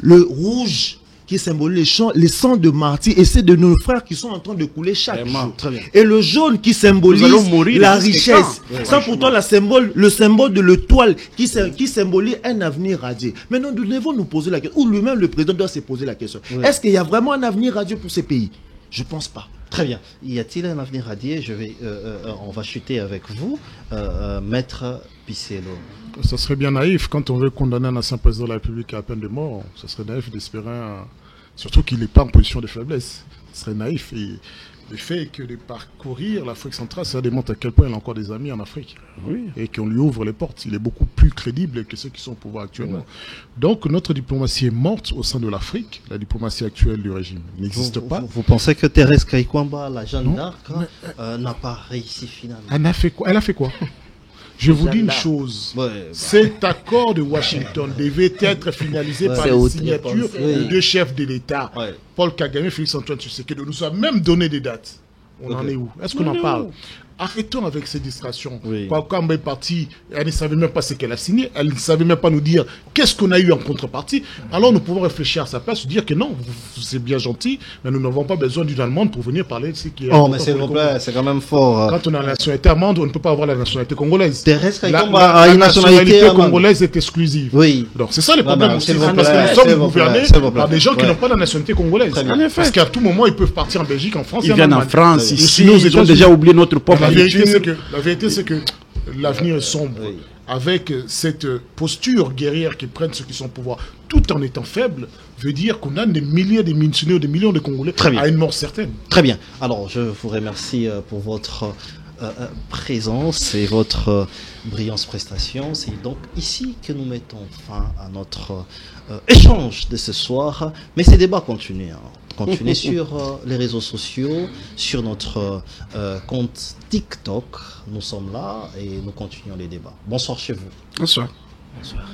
[SPEAKER 5] Le rouge
[SPEAKER 6] qui symbolise les sangs de martyrs, et c'est de nos frères qui sont en train de couler chaque jour. Et le jaune qui symbolise la richesse. Ça pourtant le symbole de l'étoile qui symbolise un avenir radieux. Mais nous devons nous poser la question, ou lui-même le président doit se poser la question. Est-ce qu'il y a vraiment un avenir radieux pour ces pays? Je pense pas.
[SPEAKER 1] Très bien. Y a-t-il un avenir radieux? On va chuter avec vous, Maître Picello.
[SPEAKER 4] Ça serait bien naïf quand on veut condamner un ancien président de la République à la peine de mort. Ça serait naïf d'espérer, surtout qu'il n'est pas en position de faiblesse. Ce serait naïf. Et le fait que de parcourir l'Afrique centrale, ça démontre à quel point il a encore des amis en Afrique. Oui. Et qu'on lui ouvre les portes. Il est beaucoup plus crédible que ceux qui sont au pouvoir actuellement. Ouais. Donc notre diplomatie est morte au sein de l'Afrique. La diplomatie actuelle du régime n'existe pas.
[SPEAKER 1] Vous pensez que Thérèse Kaikwamba, la Jeanne d'Arc, n'a pas réussi finalement?
[SPEAKER 4] Elle a fait quoi Je vous dis une chose, cet accord de Washington devait être finalisé par les signatures de deux chefs de l'État, Paul Kagame et Félix-Antoine Tshisekedi. Nous avons même donné des dates. On en est où? Est-ce qu'on en parle? Arrêtons avec ces distractions. Quand elle est partie, elle ne savait même pas ce qu'elle a signé. Elle ne savait même pas nous dire qu'est-ce qu'on a eu en contrepartie. Alors nous pouvons réfléchir à sa place, dire que non, c'est bien gentil, mais nous n'avons pas besoin d'une Allemande pour venir parler de ce qui est.
[SPEAKER 1] Oh, mais s'il vous plaît, c'est quand même fort.
[SPEAKER 4] Quand on a la nationalité allemande, on ne peut pas avoir la nationalité congolaise.
[SPEAKER 1] La
[SPEAKER 4] nationalité congolaise est exclusive.
[SPEAKER 1] Oui.
[SPEAKER 4] Donc c'est ça le problème aussi. Parce que nous sommes gouvernés par des gens qui n'ont pas la nationalité congolaise. Parce qu'à tout moment, ils peuvent partir en Belgique, en France.
[SPEAKER 2] Ils viennent en France, ici, ils ont déjà oublié notre propre.
[SPEAKER 4] La vérité, c'est que l'avenir est sombre. Avec cette posture guerrière qui prennent ceux qui sont au pouvoir, tout en étant faible, veut dire qu'on a des milliers, des millions de Congolais à une mort certaine.
[SPEAKER 1] Très bien. Alors, je vous remercie pour votre présence et votre brillante prestation. C'est donc ici que nous mettons fin à notre échange de ce soir. Mais ces débats continuent. Continuez sur les réseaux sociaux, sur notre compte TikTok. Nous sommes là et nous continuons les débats. Bonsoir chez vous.
[SPEAKER 2] Bonsoir.
[SPEAKER 1] Bonsoir.